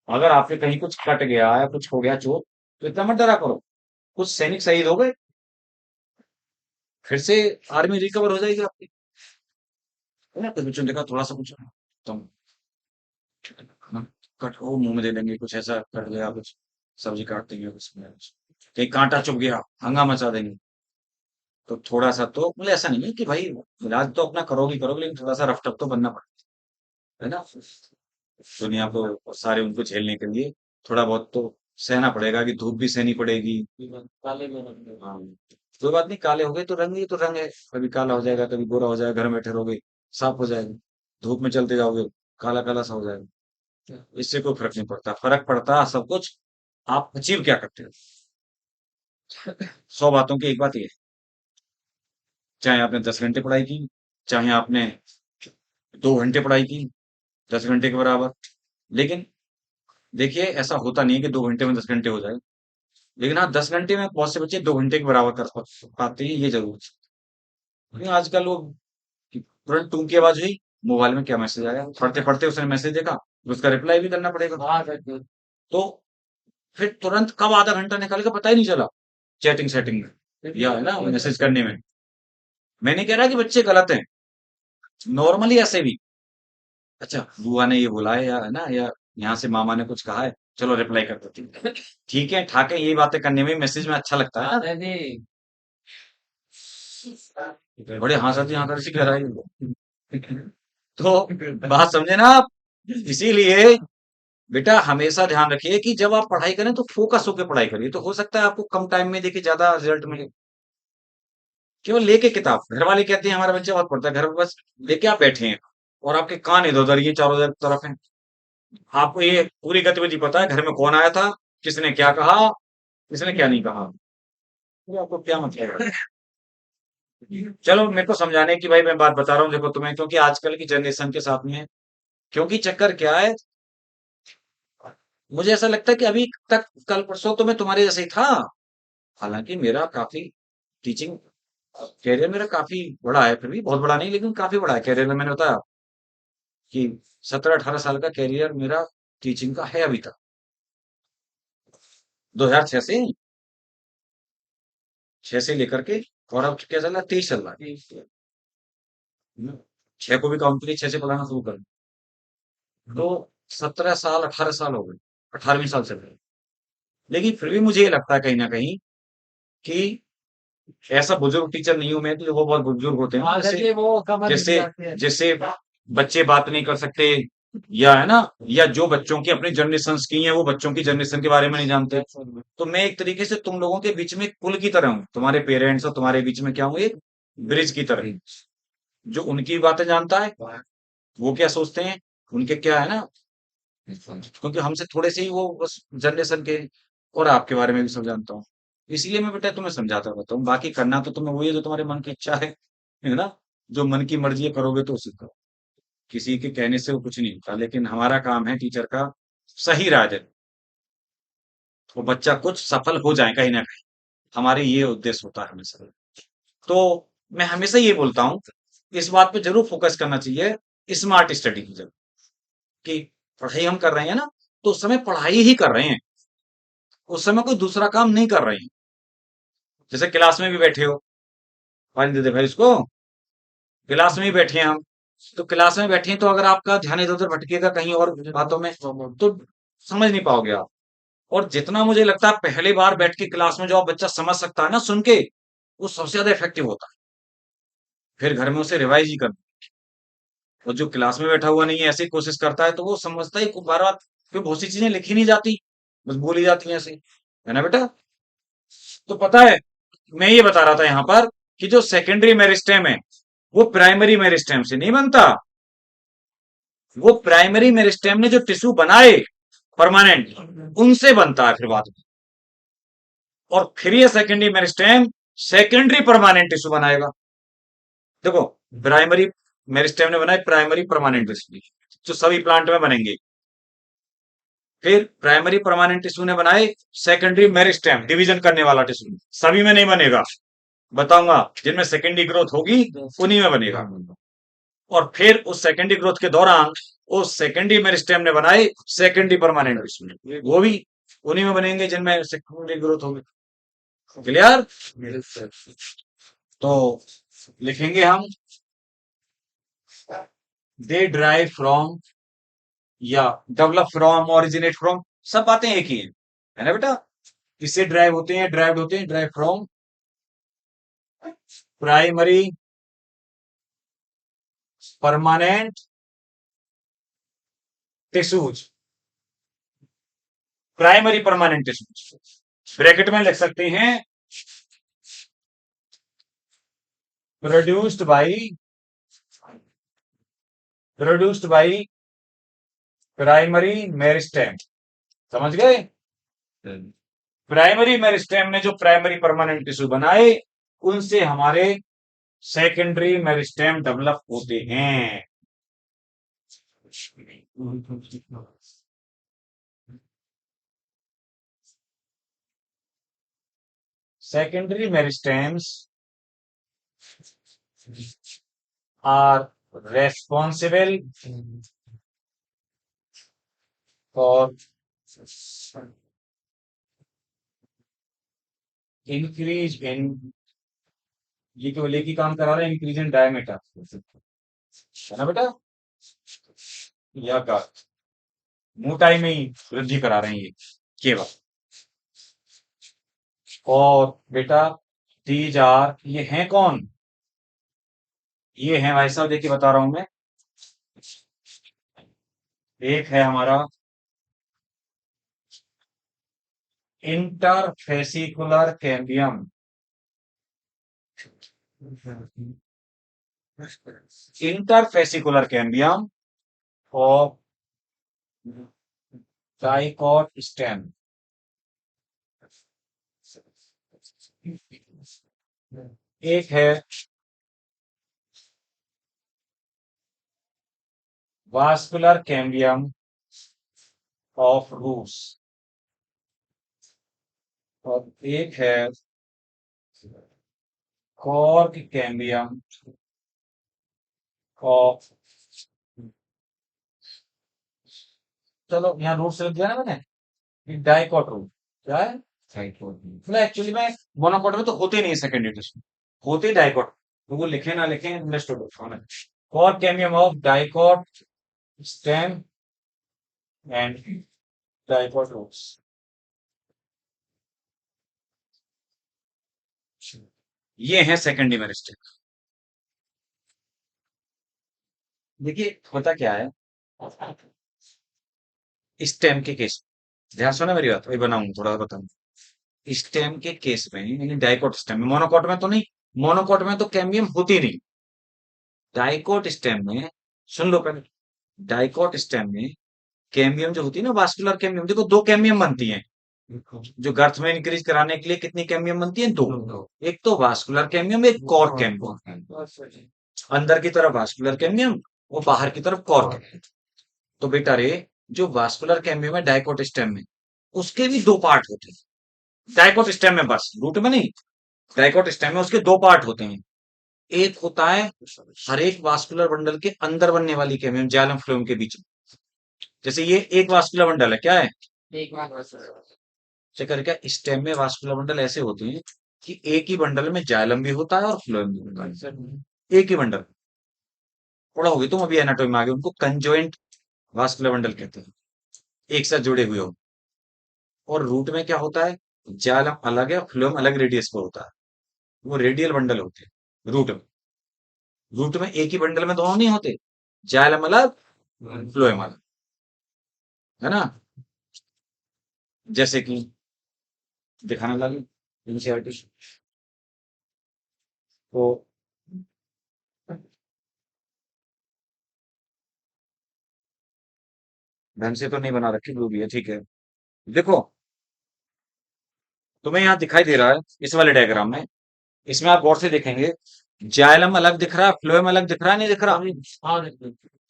अगर आपके कहीं कुछ कट गया या कुछ हो गया चोट, तो इतना मत डरा करो, कुछ सैनिक शहीद हो गए, फिर से आर्मी रिकवर हो जाएगी आपकी, है ना। तो बच्चों ने देखा थोड़ा सा कुछ तुम कट हो, मुंह में दे देंगे, कुछ ऐसा कट गया, कुछ सब्जी काट देंगे, उसमें कहीं कांटा चुभ गया, हंगामा मचा देंगे। तो थोड़ा सा तो मतलब ऐसा नहीं है कि भाई इलाज तो अपना करोगे करोगे, लेकिन थोड़ा सा रफ टफ तो बनना पड़ता है ना। दुनिया को सारे उनको झेलने के लिए थोड़ा बहुत तो सहना पड़ेगा, कि धूप भी सहनी पड़ेगी। हाँ, कोई बात नहीं, काले हो गए तो रंग ही तो रंग है, कभी काला हो जाएगा, कभी गोरा हो जाएगा, घर में बैठे रहोगे साफ हो जाएगा, धूप में चलते जाओगे काला काला सा हो जाएगा। इससे कोई फर्क नहीं पड़ता, फर्क पड़ता है सब कुछ आप अचीव क्या करते हो। 100 बातों की एक बात ये है, चाहे आपने 10 घंटे पढ़ाई की, चाहे आपने 2 घंटे पढ़ाई की, 10 घंटे के बराबर। लेकिन देखिए, ऐसा होता नहीं है कि 2 घंटे में 10 घंटे हो जाए, लेकिन हाँ 10 घंटे में बहुत से बच्चे 2 घंटे के बराबर कर पाते हैं, ये जरूर है। लेकिन आजकल लोग तुरंत टूं की आवाज हुई, मोबाइल में क्या मैसेज आया, पढ़ते पढ़ते उसने मैसेज देखा, तो उसका रिप्लाई भी करना पड़ेगा। तो फिर तुरंत कब आधा घंटा निकल गया पता ही नहीं चला, चैटिंग सेटिंग में, या है ना मैसेज करने में। मैं नहीं कह रहा कि बच्चे गलत हैं, नॉर्मली ऐसे भी, अच्छा बुआ ने ये बोला है, या है ना, या यहाँ से मामा ने कुछ कहा है, चलो रिप्लाई कर देती हूँ। ठीक है, ठाके यही बातें करने में मैसेज में अच्छा लगता है ना। बड़े हाँ सी गहराई है। तो बात समझे ना आप। इसीलिए बेटा हमेशा ध्यान रखिए कि जब आप पढ़ाई करें तो फोकस होकर पढ़ाई करिए, तो हो सकता है आपको कम टाइम में देखिए ज्यादा रिजल्ट मिले। केवल लेके किताब, घर वाले कहते हैं हमारा बच्चा बहुत पढ़ता है, घर में बस लेके आप बैठे हैं और आपके कान इधर उधर ये चारों तरफ हैं। आपको ये पूरी गतिविधि पता है, घर में कौन आया था, किसने क्या कहा, किसने क्या नहीं कहा, तो आपको क्या मतलब है? चलो मेरे को समझाने की भाई मैं बात बता रहा हूँ देखो तुम्हें, क्योंकि आजकल की जनरेशन के साथ में, क्योंकि चक्कर क्या है, मुझे ऐसा लगता है कि अभी तक कल परसों तो मैं तुम्हारे जैसे ही था। हालांकि मेरा काफी टीचिंग कैरियर मेरा काफी बड़ा है, फिर भी बहुत बड़ा नहीं लेकिन काफी बड़ा है कैरियर में। मैंने बताया कि 17-18 साल का कैरियर मेरा टीचिंग का है अभी तक, 2006 से, 6 से लेकर के, और अब क्या चल रहा है, 23 चल रहा है। 6 को भी काउंट करिए, 6 से पढ़ाना शुरू कर, तो 17 साल 18 साल हो गए, 18वीं साल चल रहे हैं। लेकिन फिर भी मुझे ये लगता है कहीं ना कहीं कि ऐसा बुजुर्ग टीचर नहीं हूं मैं, कि वो बहुत बुजुर्ग होते हैं ना, हाँ जैसे करके वो कमर हिल जैसे जाती है। जैसे बच्चे बात नहीं कर सकते, या है ना, या जो बच्चों की अपनी जनरेशन की है वो बच्चों की जनरेशन के बारे में नहीं जानते। तो मैं एक तरीके से तुम लोगों के बीच में एक पुल की तरह हूँ, तुम्हारे पेरेंट्स और तुम्हारे बीच में क्या हूँ, एक ब्रिज की तरह, जो उनकी बातें जानता है, वो क्या सोचते हैं, उनके क्या है ना, क्योंकि हमसे थोड़े से ही वो बस जनरेशन के, और आपके बारे में भी सब जानता हूँ। इसलिए मैं बेटा तुम्हें समझाता रहता हूँ, बाकी करना तो तुम्हें वही है जो तुम्हारे मन की इच्छा है ना, जो मन की मर्जी है करोगे तो उसे करो। किसी के कहने से वो कुछ नहीं होता, लेकिन हमारा काम है टीचर का सही राय देना, वो बच्चा कुछ सफल हो जाए कहीं ना कहीं, हमारे ये उद्देश्य होता है हमेशा। तो मैं हमेशा ये बोलता हूँ, इस बात पे जरूर फोकस करना चाहिए, स्मार्ट स्टडी की जरूर, कि पढ़ाई हम कर रहे हैं ना, तो उस समय पढ़ाई ही कर रहे हैं, उस समय कोई दूसरा काम नहीं कर रहे हैं। जैसे क्लास में भी बैठे हो, पानी दे दे भाई उसको, क्लास में ही बैठे हैं हम, तो क्लास में बैठे हैं तो अगर आपका ध्यान इधर उधर भटकेगा कहीं और बातों में, तो समझ नहीं पाओगे आप। और जितना मुझे लगता है पहली बार बैठ के क्लास में जो आप बच्चा समझ सकता है ना सुन के, वो सबसे ज्यादा इफेक्टिव होता है। फिर घर में उसे रिवाइज ही कर, और जो क्लास में बैठा हुआ नहीं है ऐसी कोशिश करता है, तो वो समझता ही बार बार, फिर बहुत सी चीजें लिखी नहीं जाती, बस बोली जाती हैं ऐसे, है ना बेटा। तो पता है, मैं ये बता रहा था यहाँ पर कि जो सेकेंडरी मेरिस्टेम है, वो प्राइमरी मेरिस्टेम से नहीं बनता। वो प्राइमरी मेरिस्टेम ने जो टिश्यू बनाए परमानेंट, उनसे बनता है फिर बाद में, और फिर ये secondary meristem secondary permanent tissue बनाएगा। देखो, प्राइमरी मेरिस्टेम ने बनाए प्राइमरी परमानेंट टिश्यू, जो सभी प्लांट में बनेंगे। फिर प्राइमरी परमानेंट टिश्यू ने बनाए सेकेंडरी मेरिस्टेम, डिवीजन करने वाला टिश्यू, सभी में नहीं बनेगा, बताऊंगा, जिनमें सेकेंडरी ग्रोथ होगी उन्हीं में बनेगा। और फिर उस सेकेंडरी ग्रोथ के दौरान उस सेकेंडरी मेरिस्टेम ने बनाए सेकेंडरी परमानेंट टिश्यू, वो भी उन्हीं में बनेंगे जिनमें सेकेंडरी ग्रोथ होगी। क्लियर? तो लिखेंगे हम, दे ड्राइव फ्रॉम, या डेवलप फ्रॉम, ओरिजिनेट फ्रॉम, सब बातें एक ही है ना बेटा। किससे ड्राइव होते हैं, ड्राइव होते हैं, drive from primary permanent tissues, primary permanent tissues, bracket में लिख सकते हैं, produced by, produced by primary meristem. समझ गए? प्राइमरी मेरिस्टेम ने जो प्राइमरी परमानेंट टिश्यू बनाए, उनसे हमारे सेकेंडरी मेरिस्टेम डेवलप होते हैं। Secondary meristems are responsible for increase in, ये केवल एक ही काम करा रहे हैं, इंक्रीज इन डायमीटर, है ना बेटा, या का मोटाई में ही वृद्धि करा रहे हैं ये केवल। और बेटा दीज आर, ये हैं कौन, ये हैं भाई साहब, देखिए बता रहा हूं मैं, एक है हमारा interfascicular cambium, interfascicular cambium of dicot stem, एक है वास्कुलर कैम्बियम ऑफ रूट्स और एक है कॉर्क कैम्बियम ऑफ, चलो यहाँ रूट से लिख दिया ना मैंने, डाइकॉट रूट क्या है, डाइकॉट। मतलब एक्चुअली में मोनोकॉट में तो होते नहीं सेकेंडरी टेस्ट, होते डाइकॉट, तो वो लिखे ना लिखे अंडरस्टूड होना। Cork cambium of dicot stem and dicot roots, ये है सेकेंडरी मेरिस्टेम। देखिए होता क्या है स्टेम के केस, ध्यान सुना मेरी बात, वही बनाऊंगा थोड़ा बताऊंगा। स्टेम के केस में यानी डाइकोट स्टेम में, मोनोकोट में तो नहीं, मोनोकोट में तो कैम्बियम होती नहीं, डाइकोट स्टेम में, सुन लो पहले, डाइकोट स्टेम में कैम्बियम जो होती है ना, वास्कुलर कैम्बियम, देखो दो कैम्बियम बनती हैं, जो गर्थ में इंक्रीज कराने के लिए कितनी कैम्बियम बनती है, दो, एक तो वास्कुलर कैम्बियम, एक कॉर्क कैम्बियम, अंदर की तरफ वास्कुलर कैम्बियम और बाहर की तरफ कॉर्क कैम्बियम। तो बेटा रे, जो वास्कुलर कैम्बियम है डाइकोट स्टेम में, उसके भी दो पार्ट होते हैं, डाइकोट स्टेम में बस, रूट में नहीं, डाइकोट स्टेम में उसके दो पार्ट होते हैं। एक होता है हर एक वास्कुलर बंडल के अंदर बनने वाली कैम्बियम जाइलम फ्लोएम के बीच में, जैसे ये एक वास्कुलर बंडल है, क्या है, एक बार बस चक्कर क्या, स्टेम में वास्कुलर बंडल ऐसे होते हैं कि एक ही बंडल में जाइलम भी होता है और फ्लोएम भी होता है, एक ही बंडल। पढ़ोगे तुम अभी एनाटॉमी में आगे, उनको कंजॉइंट वास्कुलर बंडल कहते हैं, एक साथ जुड़े हुए हो। और रूट में क्या होता है, जाइलम अलग है, फ्लोएम अलग रेडियस पर होता है, वो रेडियल बंडल होते हैं रूट में। रूट में एक ही बंडल में दोनों नहीं होते, जाइलम अलग फ्लोएम अलग, है ना, जैसे कि दिखाने लगे एनसीईआरटी तो, ढंग से तो नहीं बना रखी, जो भी है ठीक है। देखो तुम्हें यहाँ दिखाई दे रहा है इस वाले डायग्राम में, इसमें आप गौर से देखेंगे, जाइलम अलग दिख रहा है, फ्लोएम अलग दिख रहा है, नहीं दिख रहा, हाँ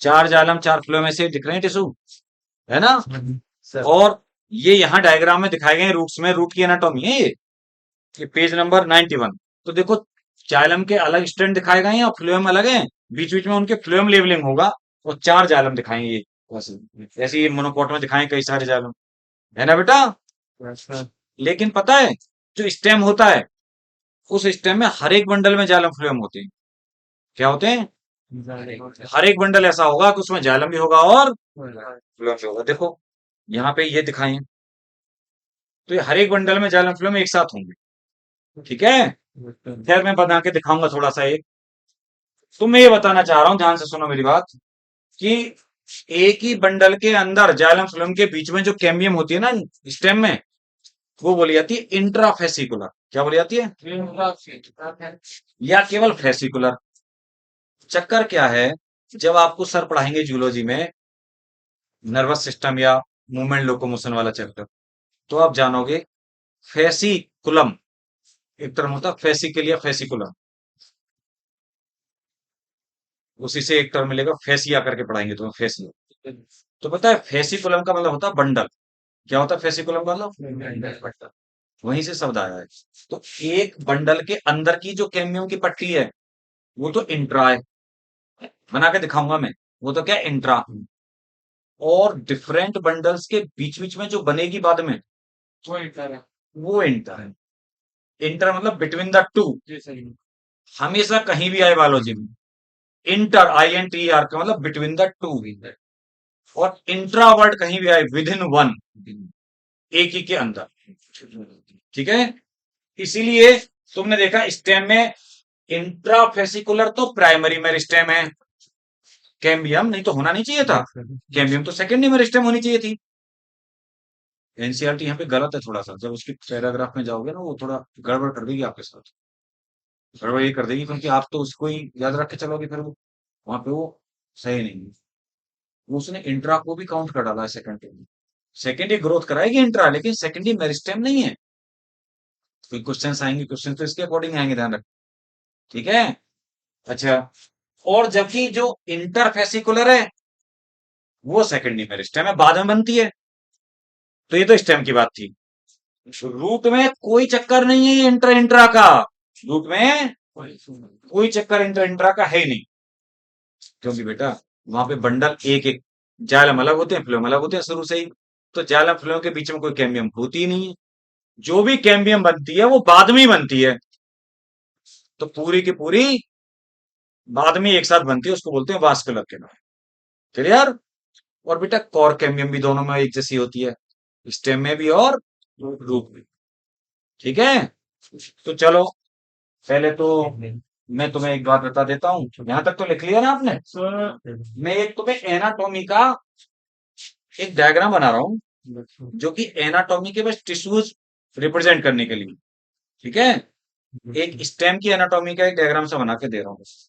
चार जाइलम चार फ्लोएम ऐसे दिख रहे हैं टिश्यू, है ना। सर और ये यहाँ डायग्राम में दिखाए गए रूट्स में, रूट की एनाटॉमी है ये पेज नंबर 91। तो देखो जाइलम के अलग स्ट्रैंड दिखाए गए हैं और फ्लोएम अलग है, बीच बीच में उनके फ्लोएम लेवलिंग होगा, और चार जाइलम दिखाएंगे ये, जैसे ये मोनोकोट में दिखाएं कई सारे जाइलम, है ना बेटा। सर लेकिन पता है जो स्टेम होता है, उस स्टेम में हर एक बंडल में जाइलम फ्लोएम होते हैं, क्या होते हैं, हर एक बंडल ऐसा होगा कि उसमें जाइलम भी होगा और फ्लोएम भी होगा। देखो यहाँ पे ये दिखाएं, तो ये हर एक बंडल में जाइलम फ्लोएम एक साथ होंगे, ठीक है। खैर मैं बना के दिखाऊंगा थोड़ा सा एक। तो मैं ये बताना चाह रहा हूं, ध्यान से सुनो मेरी बात, कि एक ही बंडल के अंदर जाइलम फ्लोएम के बीच में जो कैम्बियम होती है ना स्टेम में, वो बोली जाती है इंट्राफेसिकुलर, क्या बोली जाती है, या केवल फेसिकुलर। चक्कर क्या है, जब आपको सर पढ़ाएंगे जूलॉजी में नर्वस सिस्टम या मूवमेंट लोकोमोशन वाला चैप्टर, तो आप जानोगे फेसिकुलम एक टर्म होता है, फेसिकल या फेसिकुलम, उसी से एक टर्म मिलेगा फेसिया करके पढ़ाएंगे तुम्हें, फेसिया। तो पता है फेसिकुलम का मतलब होता है बंडल, क्या होता है फेसिकुलम का मतलब, वहीं से शब्द आया है। तो एक बंडल के अंदर की जो कैम्बियम की पट्टी है, वो तो इंट्रा है, बना के दिखाऊंगा मैं, वो तो क्या इंट्रा, और डिफरेंट बंडल्स के बीच बीच में जो बनेगी बाद में, वो इंटर है वो इंटर है। इंटर मतलब बिटवीन द टू, जी सही हमेशा कहीं भी आए बायोलॉजी में, inter I N T R का मतलब बिटवीन द टू, और इंट्रा वर्ड कहीं भी आए विद इन वन, एक ही के अंदर, ठीक है। इसीलिए तुमने देखा स्टेम में इंट्राफेसिकुलर तो प्राइमरी मेरिस्टेम है, कैम्बियम नहीं तो होना नहीं चाहिए था, कैम्बियम तो सेकेंडरी मेरिस्टेम होनी चाहिए थी। एनसीईआरटी यहाँ पे गलत है थोड़ा सा, जब उसकी पैराग्राफ में जाओगे ना वो थोड़ा गड़बड़ कर देगी आपके साथ, गड़बड़ ये कर देगी, क्योंकि आप तो उसको ही याद रख के चलोगे, फिर वो वहां पे वो सही नहीं है। वो उसने इंट्रा को भी काउंट कर डाला है सेकंड में, सेकेंडरी ग्रोथ कराएगी इंट्रा, लेकिन सेकेंडरी मेरिस्टेम नहीं है। कोई क्वेश्चन आएंगे, क्वेश्चन तो इसके अकॉर्डिंग आएंगे, ध्यान रख, ठीक है। अच्छा, और जबकि जो इंटरफेसिकुलर है वो सेकेंडरी स्टेम है, बाद में बनती है। तो ये तो स्टेम की बात थी। रूट में कोई चक्कर नहीं है इंटर इंट्रा का, रूट में कोई चक्कर इंटर इंट्रा का है ही नहीं, क्योंकि बेटा वहां पे बंडल एक एक, जाइलम अलग होते हैं, फ्लोएम अलग होते हैं शुरू से ही। तो जाइलम फ्लोएम के बीच में कोई कैम्बियम होती ही नहीं है। जो भी कैम्बियम बनती है वो बाद में ही बनती है, तो पूरी की पूरी बाद में एक साथ बनती है, उसको बोलते हैं वास्कुलर कैम्बियम। क्लियर? और बेटा कॉर कैम्बियम भी दोनों में एक जैसी होती है, स्टेम में भी और रूट में। ठीक है, तो चलो पहले तो मैं तुम्हें एक बात बता देता हूँ, यहां तक तो लिख लिया ना आपने। मैं एक तुम्हें एनाटॉमी का एक डायग्राम बना रहा हूँ, जो कि एनाटॉमी के बस टिश्यूज रिप्रेजेंट करने के लिए। ठीक है, एक स्टेम की एनाटॉमी का एक डायग्राम सा बना के दे रहा हूँ बस।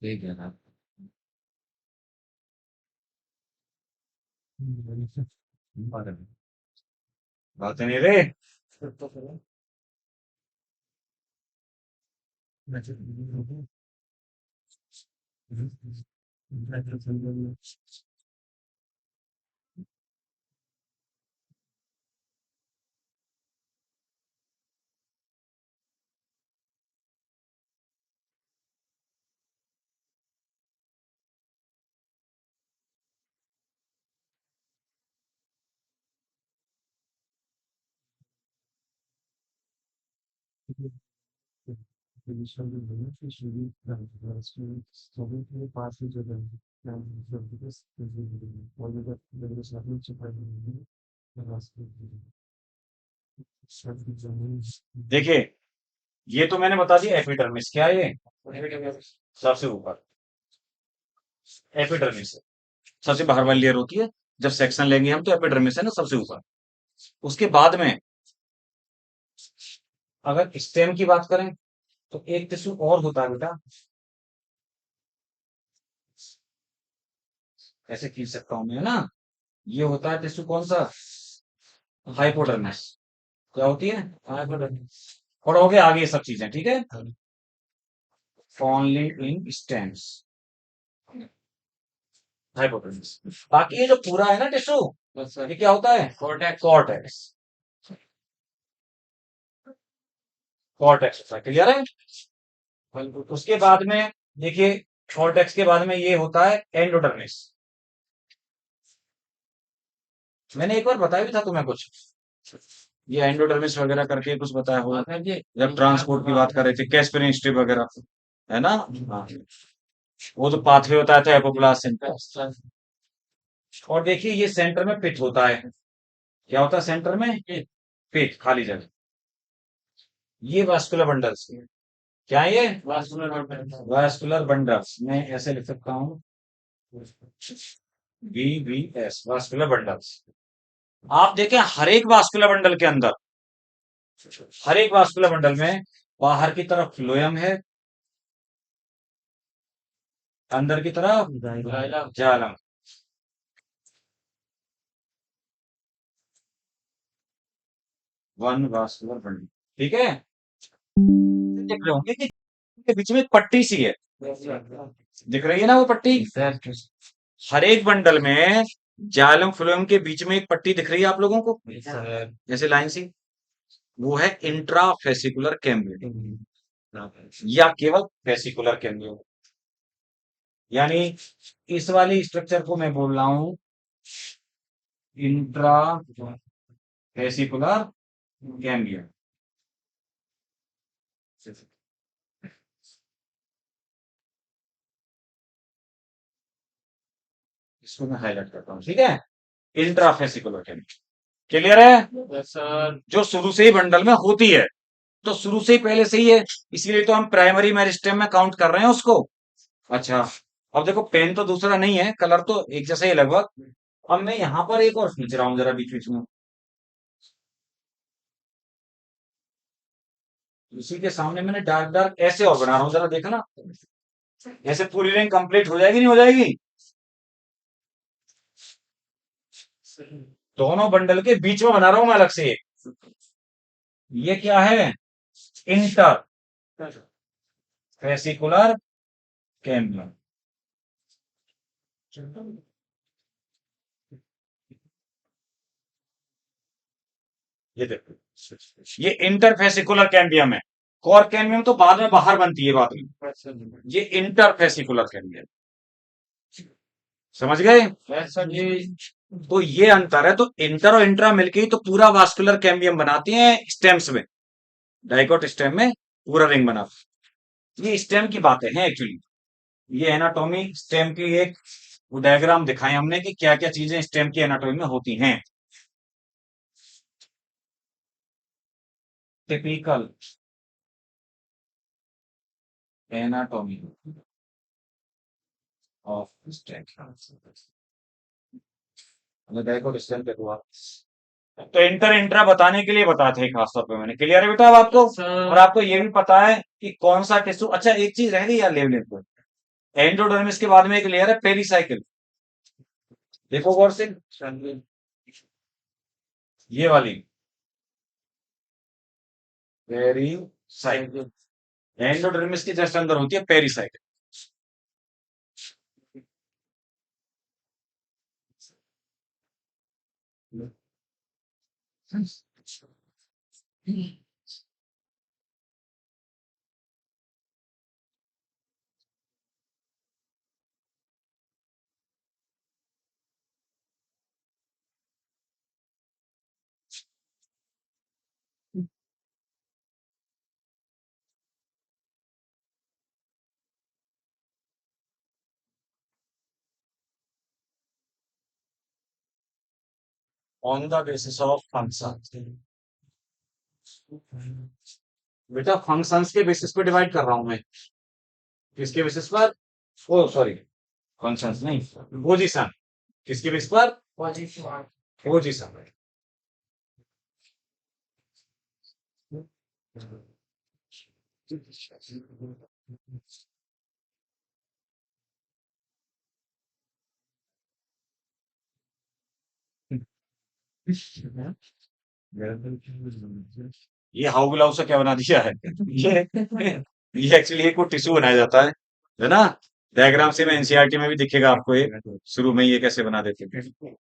ठीक है ना, बात नहीं रे। देखिए, ये तो मैंने बता दिया एपिडर्मिस क्या है, ये सबसे ऊपर एपिडर्मिस है, सबसे बाहर वाली लेयर होती है। जब सेक्शन लेंगे हम तो एपिडर्मिस है ना सबसे ऊपर। उसके बाद में अगर स्टेम की बात करें तो एक टिश्यू और होता है बेटा, ऐसे खींच सकता हूं मैं ना, ये होता है टिश्यू कौन सा, हाइपोडर्मिस। क्या होती है, हाइपोडर्मिस। और हो गया आगे ये सब चीजें, ठीक है, ओनली इन स्टेम्स, हाइपोडर्मिस। बाकी ये जो पूरा है ना टिश्यू, ये क्या होता है, कॉर्टेक्स, कॉर्टेक्स, कॉर्टेक्स होता है। क्लियर है? उसके बाद में देखिए, कॉर्टेक्स के बाद में ये होता है एंडोडर्मिस। मैंने एक बार बताया भी था तुम्हें कुछ, ये एंडोडर्मिस वगैरह करके कुछ बताया हो जब ट्रांसपोर्ट की बात कर रहे थे, कैस्पेरिन स्ट्रिप वगैरह, है ना। हाँ, वो तो पाथवे होता था एपोप्लास्ट। और देखिए ये सेंटर में पिट होता है, क्या होता है सेंटर में, पिट, खाली जगह। ये वास्कुलर बंडल्स, क्या है ये, वास्कुलर बंडल्स, मैं ऐसे लिख सकता हूँ, VVS, वास्कुलर बंडल्स। आप देखें हर एक वास्कुलर बंडल के अंदर, हर एक वास्कुलर बंडल में बाहर की तरफ फ्लोएम है, अंदर की तरफ जाइलम। वन वास्कुलर बंडल, ठीक है। देख रहे होंगे कि के बीच में एक पट्टी सी है, दिख रही है ना वो पट्टी, हर एक बंडल में जाइलम फ्लोएम के बीच में एक पट्टी दिख रही है आप लोगों को, जैसे लाइन सी, वो है इंट्राफेसिकुलर कैम्बियम, या केवल फेसिकुलर कैम्बियम। यानी इस वाली स्ट्रक्चर को मैं बोल रहा हूं इंट्रा फेसिकुलर कैम्बियम। इसको मैं हाईलाइट करता हूँ, ठीक है। इंट्राफेसिकुलर कैम्बियम, क्लियर है। Yes sir. जो शुरू से ही बंडल में होती है, तो शुरू से ही पहले से ही है, इसीलिए तो हम प्राइमरी मेरिस्टेम में काउंट कर रहे हैं उसको। अच्छा, अब देखो पेन तो दूसरा नहीं है, कलर तो एक जैसा ही है लगभग। अब मैं यहाँ पर एक और खींच रहा हूँ जरा बीच बीच में, उसी के सामने मैंने डार्क डार्क ऐसे और बना रहा हूँ, जरा देखना। ऐसे पूरी रिंग कंप्लीट हो जाएगी नहीं हो जाएगी? दोनों बंडल के बीच में बना रहा हूं मैं अलग से। ये क्या है? Inter fascicular cambium. ये देखो, ये इंटरफेसिकुलर कैम्बियम है। कोर कैम्बियम तो बाद में बाहर बनती है बाद में, ये इंटरफेसिकुलर कैम्बियम, समझ गए? यस सर जी। तो ये अंतर है, तो इंटर और इंट्रा मिलके ही तो पूरा वास्कुलर कैम्बियम बनाते हैं स्टेम्स में, डाइकोट स्टेम में पूरा रिंग बनाते हैं। ये स्टेम की बातें हैं एक्चुअली, ये एनाटॉमी स्टेम की एक डायग्राम दिखाए हमने कि क्या क्या चीजें स्टेम की एनाटॉमी में होती हैं। Typical anatomy of stem, dicot stem पे हुआ। तो इंटर इंट्रा बताने के लिए बताते हैं खासतौर पे मैंने, क्लियर है बेटा अब आपको? और सर। आपको ये भी पता है कि कौन सा टिश्यू। अच्छा, एक चीज रह गई यार लेवल पर, एंडोडर्मिस के बाद में एक लेयर है पेरिसाइकिल, देखो गौर से, ये वाली पेरिसाइकिल, एंडोडर्मिस के जस्ट अंदर होती है pericycle. On the basis of function, बेटा फंक्शंस के बेसिस पे डिवाइड कर रहा हूं मैं। किसके बेसिस पर? ओ सॉरी, फंक्शंस नहीं, पोजीशन। किसके बेसिस पर? पोजीशन। ये हाउ ग्लाव से क्या बना दिया है? ये एक्चुअली एक को टिश्यू बनाया जाता है ना। डायग्राम से में एनसीईआरटी में भी दिखेगा आपको, ये शुरू में ये कैसे बना देते हैं।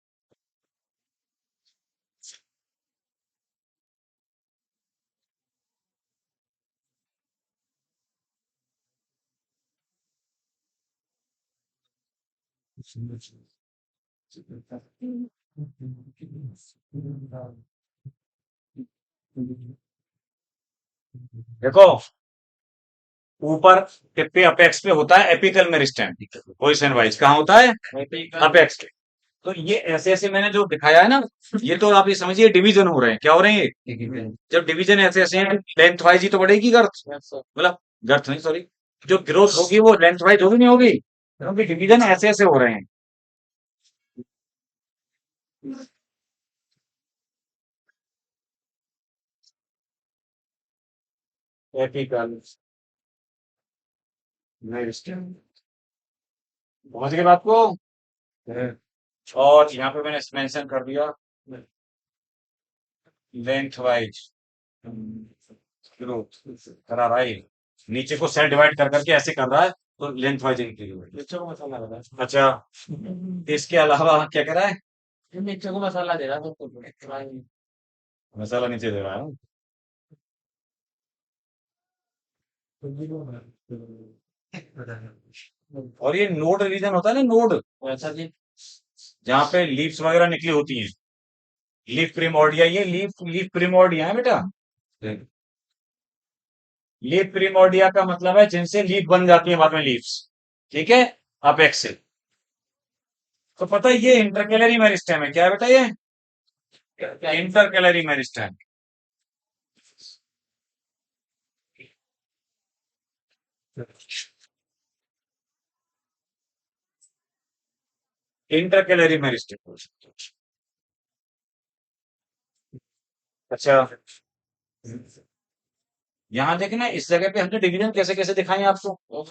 देखो, ऊपर टिप पे अपेक्स पे होता है एपिकल मेरिस्टेम, पोजीशन वाइज कहाँ होता है? अपेक्स पे। तो ये ऐसे ऐसे मैंने जो दिखाया है ना, ये तो आप ये समझिए डिवीजन हो रहे हैं। क्या हो रहे हैं ये? जब डिवीजन ऐसे ऐसे हैं, लेंथ वाइज ही तो बढ़ेगी गर्थ, मतलब गर्थ नहीं सॉरी, जो ग्रोथ होगी वो लेंथ वाइज होगी नहीं होगी, क्योंकि डिवीजन ऐसे ऐसे हो रहे हैं। एपिकल मेरिस्टेम, समझ गए बात को? और यहाँ पे मैंने मेंशन कर दिया लेंथ वाइज ग्रोथ करा रहा है, नीचे को सेल डिवाइड कर करके ऐसे कर रहा है, तो लेंथ वाइज इंक्रीज हो रही है। मसाला लगा है। अच्छा, इसके अलावा क्या कर रहा है? नीचे को मसाला दे रहा है। मसाला नीचे दे रहा है। और ये नोड रीजन होता है ना, नोड, वैसा जी। जहाँ पे लीव्स वगैरह निकली होती हैं, लीफ प्रिमोर्डिया, ये लीफ लीफ प्रिमोर्डिया है बेटा। लीफ प्रिमोर्डिया का मतलब है जिनसे लीफ बन जाती है बाद में लीव्स, ठीक है, अपेक्स से। तो पता है ये इंटरकैलरी मेरिस्टेम है। क्या है बेटा ये? Intercalary meristem. Intercalary meristem. अच्छा, यहाँ देखना इस जगह पे हमने डिवीजन कैसे कैसे दिखाई आपको,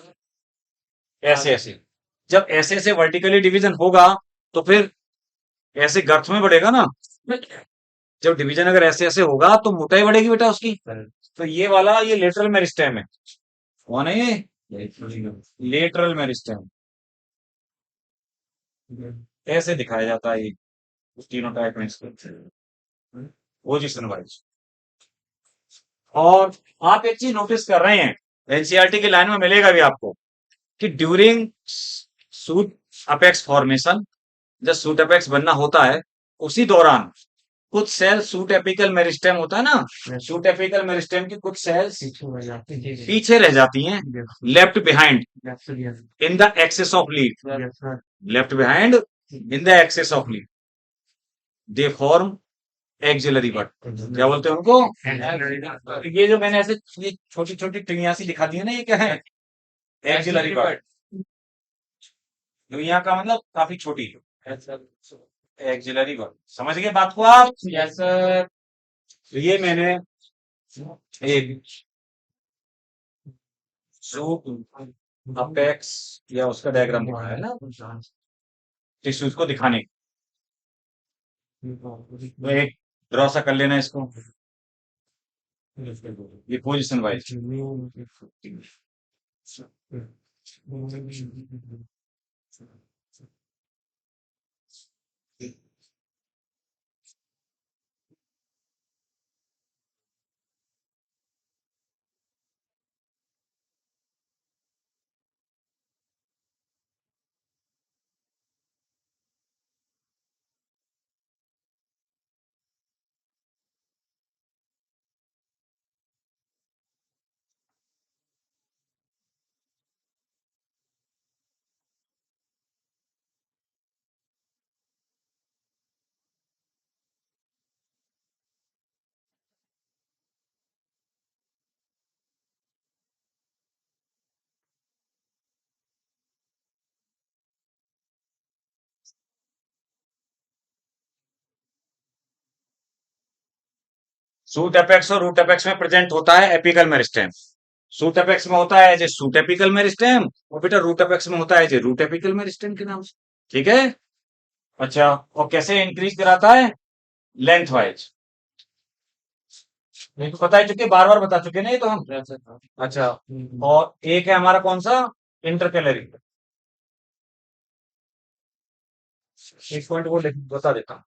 ऐसे ऐसे। जब ऐसे ऐसे वर्टिकली डिवीजन होगा तो फिर ऐसे गर्थ में बढ़ेगा ना। जब डिवीजन अगर ऐसे ऐसे होगा तो मोटाई बढ़ेगी बेटा उसकी। तो ये वाला ये लेटरल मेरिस्टेम है। कौन है ये? Lateral meristem. ऐसे दिखाया जाता है ये तीनों टाइप में इसको, पोजिशन वाइज। और आप एक चीज नोटिस कर रहे हैं, एनसीईआरटी की लाइन में मिलेगा भी आपको, कि ड्यूरिंग सूट अपेक्स फॉर्मेशन, जब सूट अपेक्स बनना होता है उसी दौरान कुछ सेल सूट एपिकल मेरिस्टेम होता है ना, सूट एपिकल मेरिस्टेम की कुछ सेल्स पीछे रह जाती हैं, left behind in the axis of lead, left behind in the axis of lead, they form axillary bud. क्या बोलते हैं उनको? ये जो मैंने ऐसे ये छोटी छोटी टिंगियां सी दिखा दी है ना, ये क्या है? Axillary but. दुनिया का मतलब काफी छोटी एक्सिलरी बट। समझ गए बात को आप? Yes sir. तो ये मैंने एक सूट अपेक्स या उसका डायग्राम दिखाया है ना, टिश्यूज को दिखाने। तो एक ड्रॉ सा कर लेना इसको, ये पोजीशन वाइज। सूट एपेक्स और रूट एपेक्स में प्रेजेंट होता है एपिकल मेरिस्टेम। सूट एपेक्स में होता है जे सूट एपिकल मेरिस्टेम, और बेटा रूट एपेक्स में होता है जे रूट एपिकल मेरिस्टेम के नाम से। ठीक है? अच्छा, और कैसे इंक्रीज कराता है? Length wise. ये तो बता ही चुके, बार बार बता चुके ना ये तो हम। अच्छा, और एक है हमारा कौन सा? इंटरकैलरी। एक पॉइंट वो बता देता हूँ।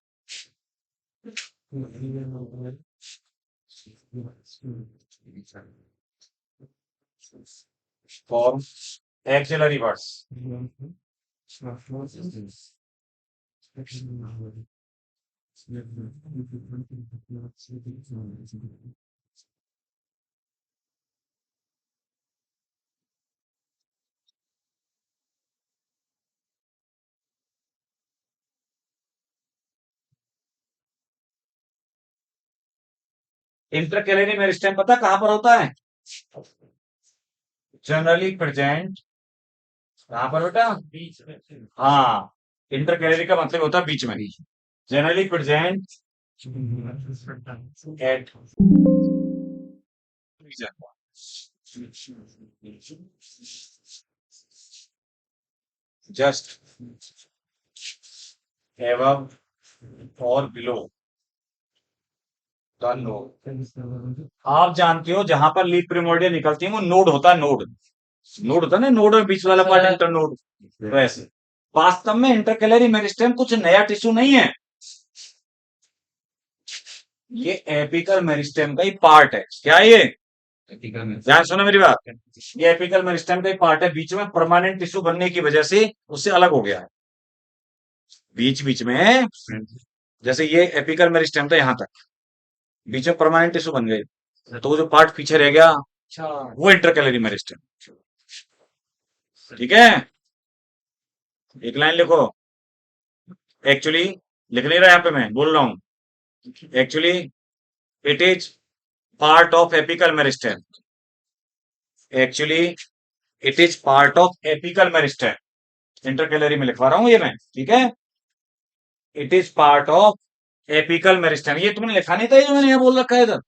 Form axillary buds. Intercalary meristem पता कहां पर होता है? जनरली प्रेजेंट कहां पर बेटा? बीच में। हाँ, इंटरकैलरी का मतलब होता है बीच में। Generally present at just above और बिलो द नोड। आप जानते हो जहां पर लीफ प्रिमोर्डिया निकलती है वो नोड होता है, नोड। नोड होता है ना, नोड में बीच वाला पार्ट इंटर नोड। तो ऐसे वास्तव में इंटरकैलरी मेरिस्टेम कुछ नया टिश्यू नहीं है, ये एपिकल मेरिस्टेम का ही पार्ट है। क्या है ये? ध्यान सुनो मेरी बात, ये एपिकल मेरिस्टेम का ही पार्ट है। बीच में परमानेंट टिश्यू बनने की वजह से उससे अलग हो गया है। बीच बीच में जैसे ये एपिकल मेरिस्टेम था यहाँ तक, बीच में परमानेंट टिश्यू बन गए, तो वो जो पार्ट पीछे रह गया वो इंटरकैलरी मेरिस्टेम। ठीक है? एक लाइन लिखो, एक्चुअली लिख नहीं रहा यहाँ पे, मैं बोल रहा हूँ actually it is part of apical meristem. Actually it is part of apical meristem. Intercalary में लिखवा रहा हूँ ये मैं, ठीक है। It is part of apical meristem, ये तुमने लिखा नहीं था, ये जो मैंने यहाँ बोल रखा है इधर।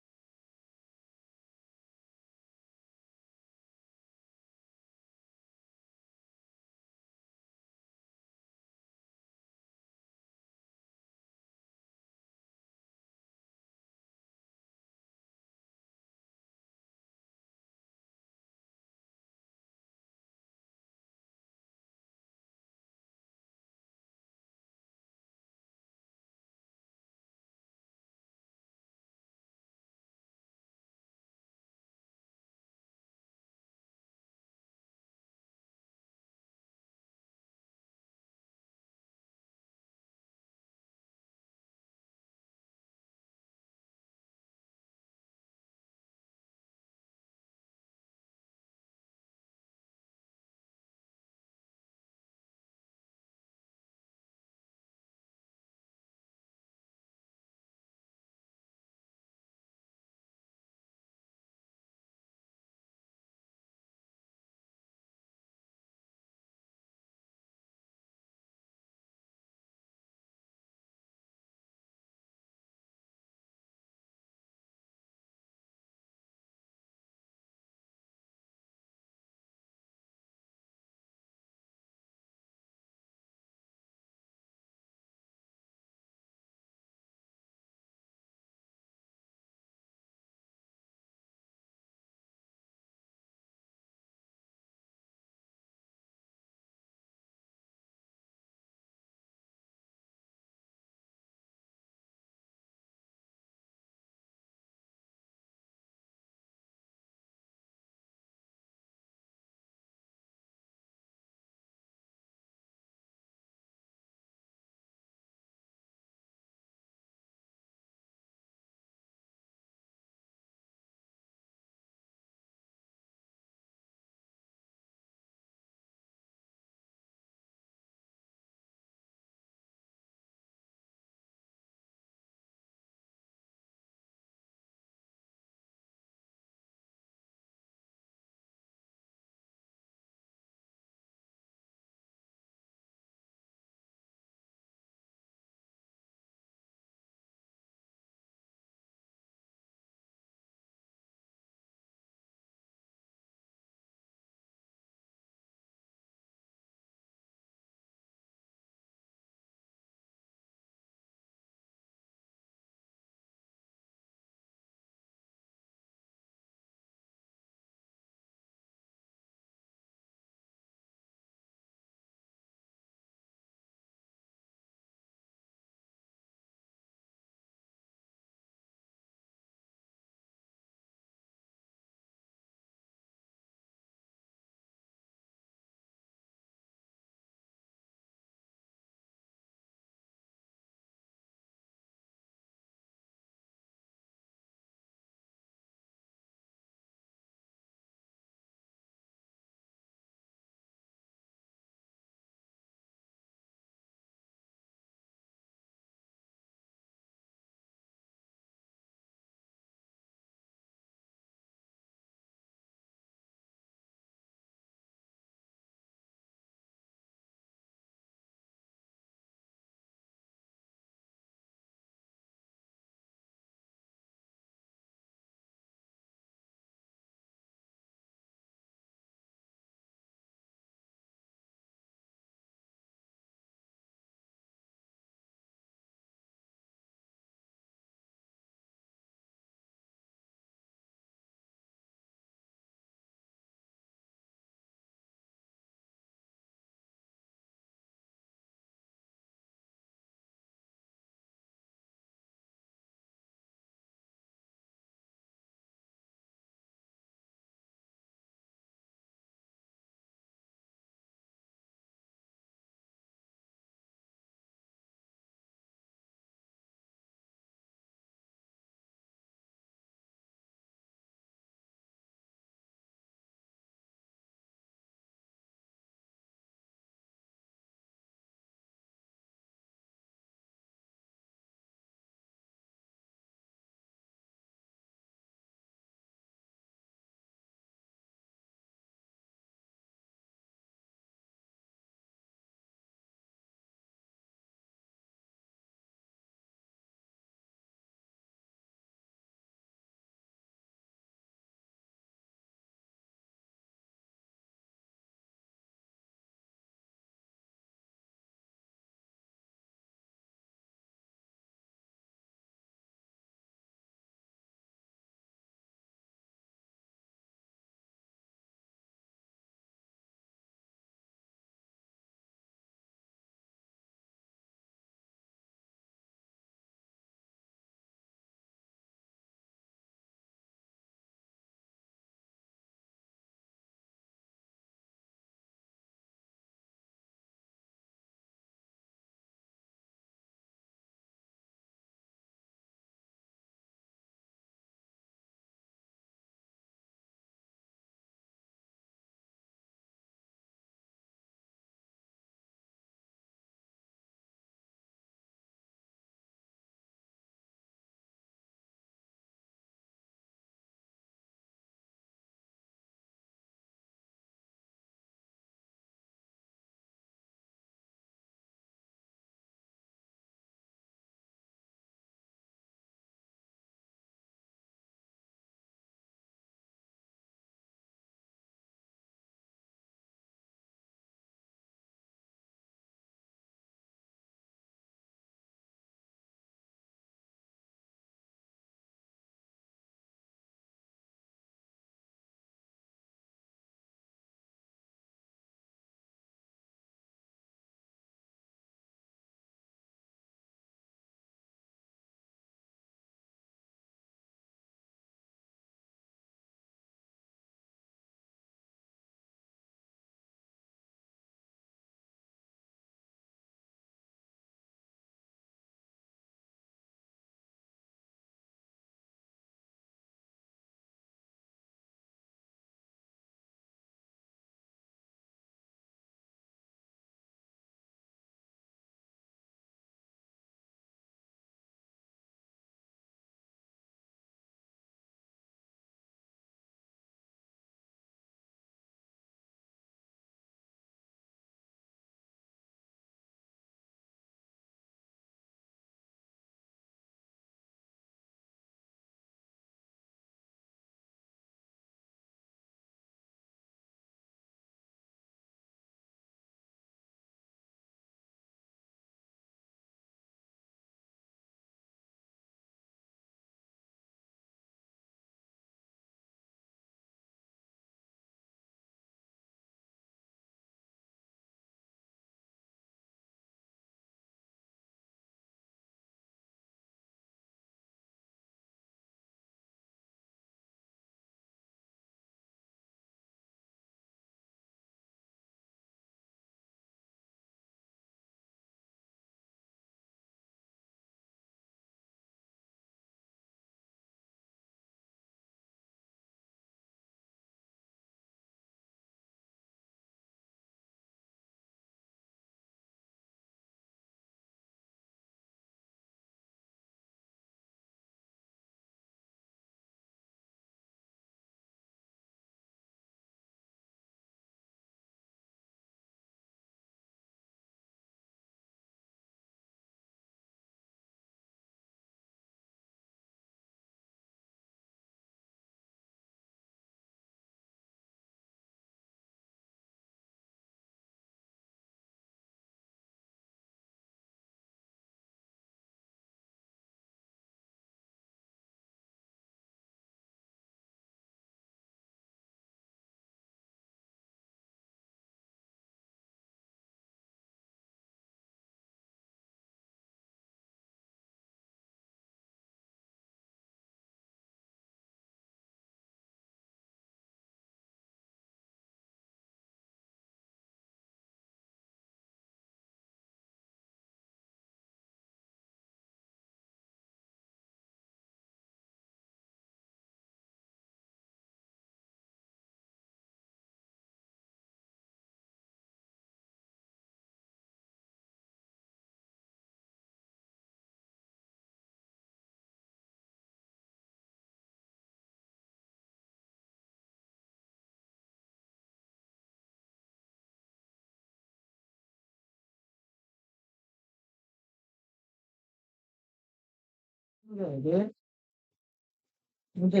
मुझे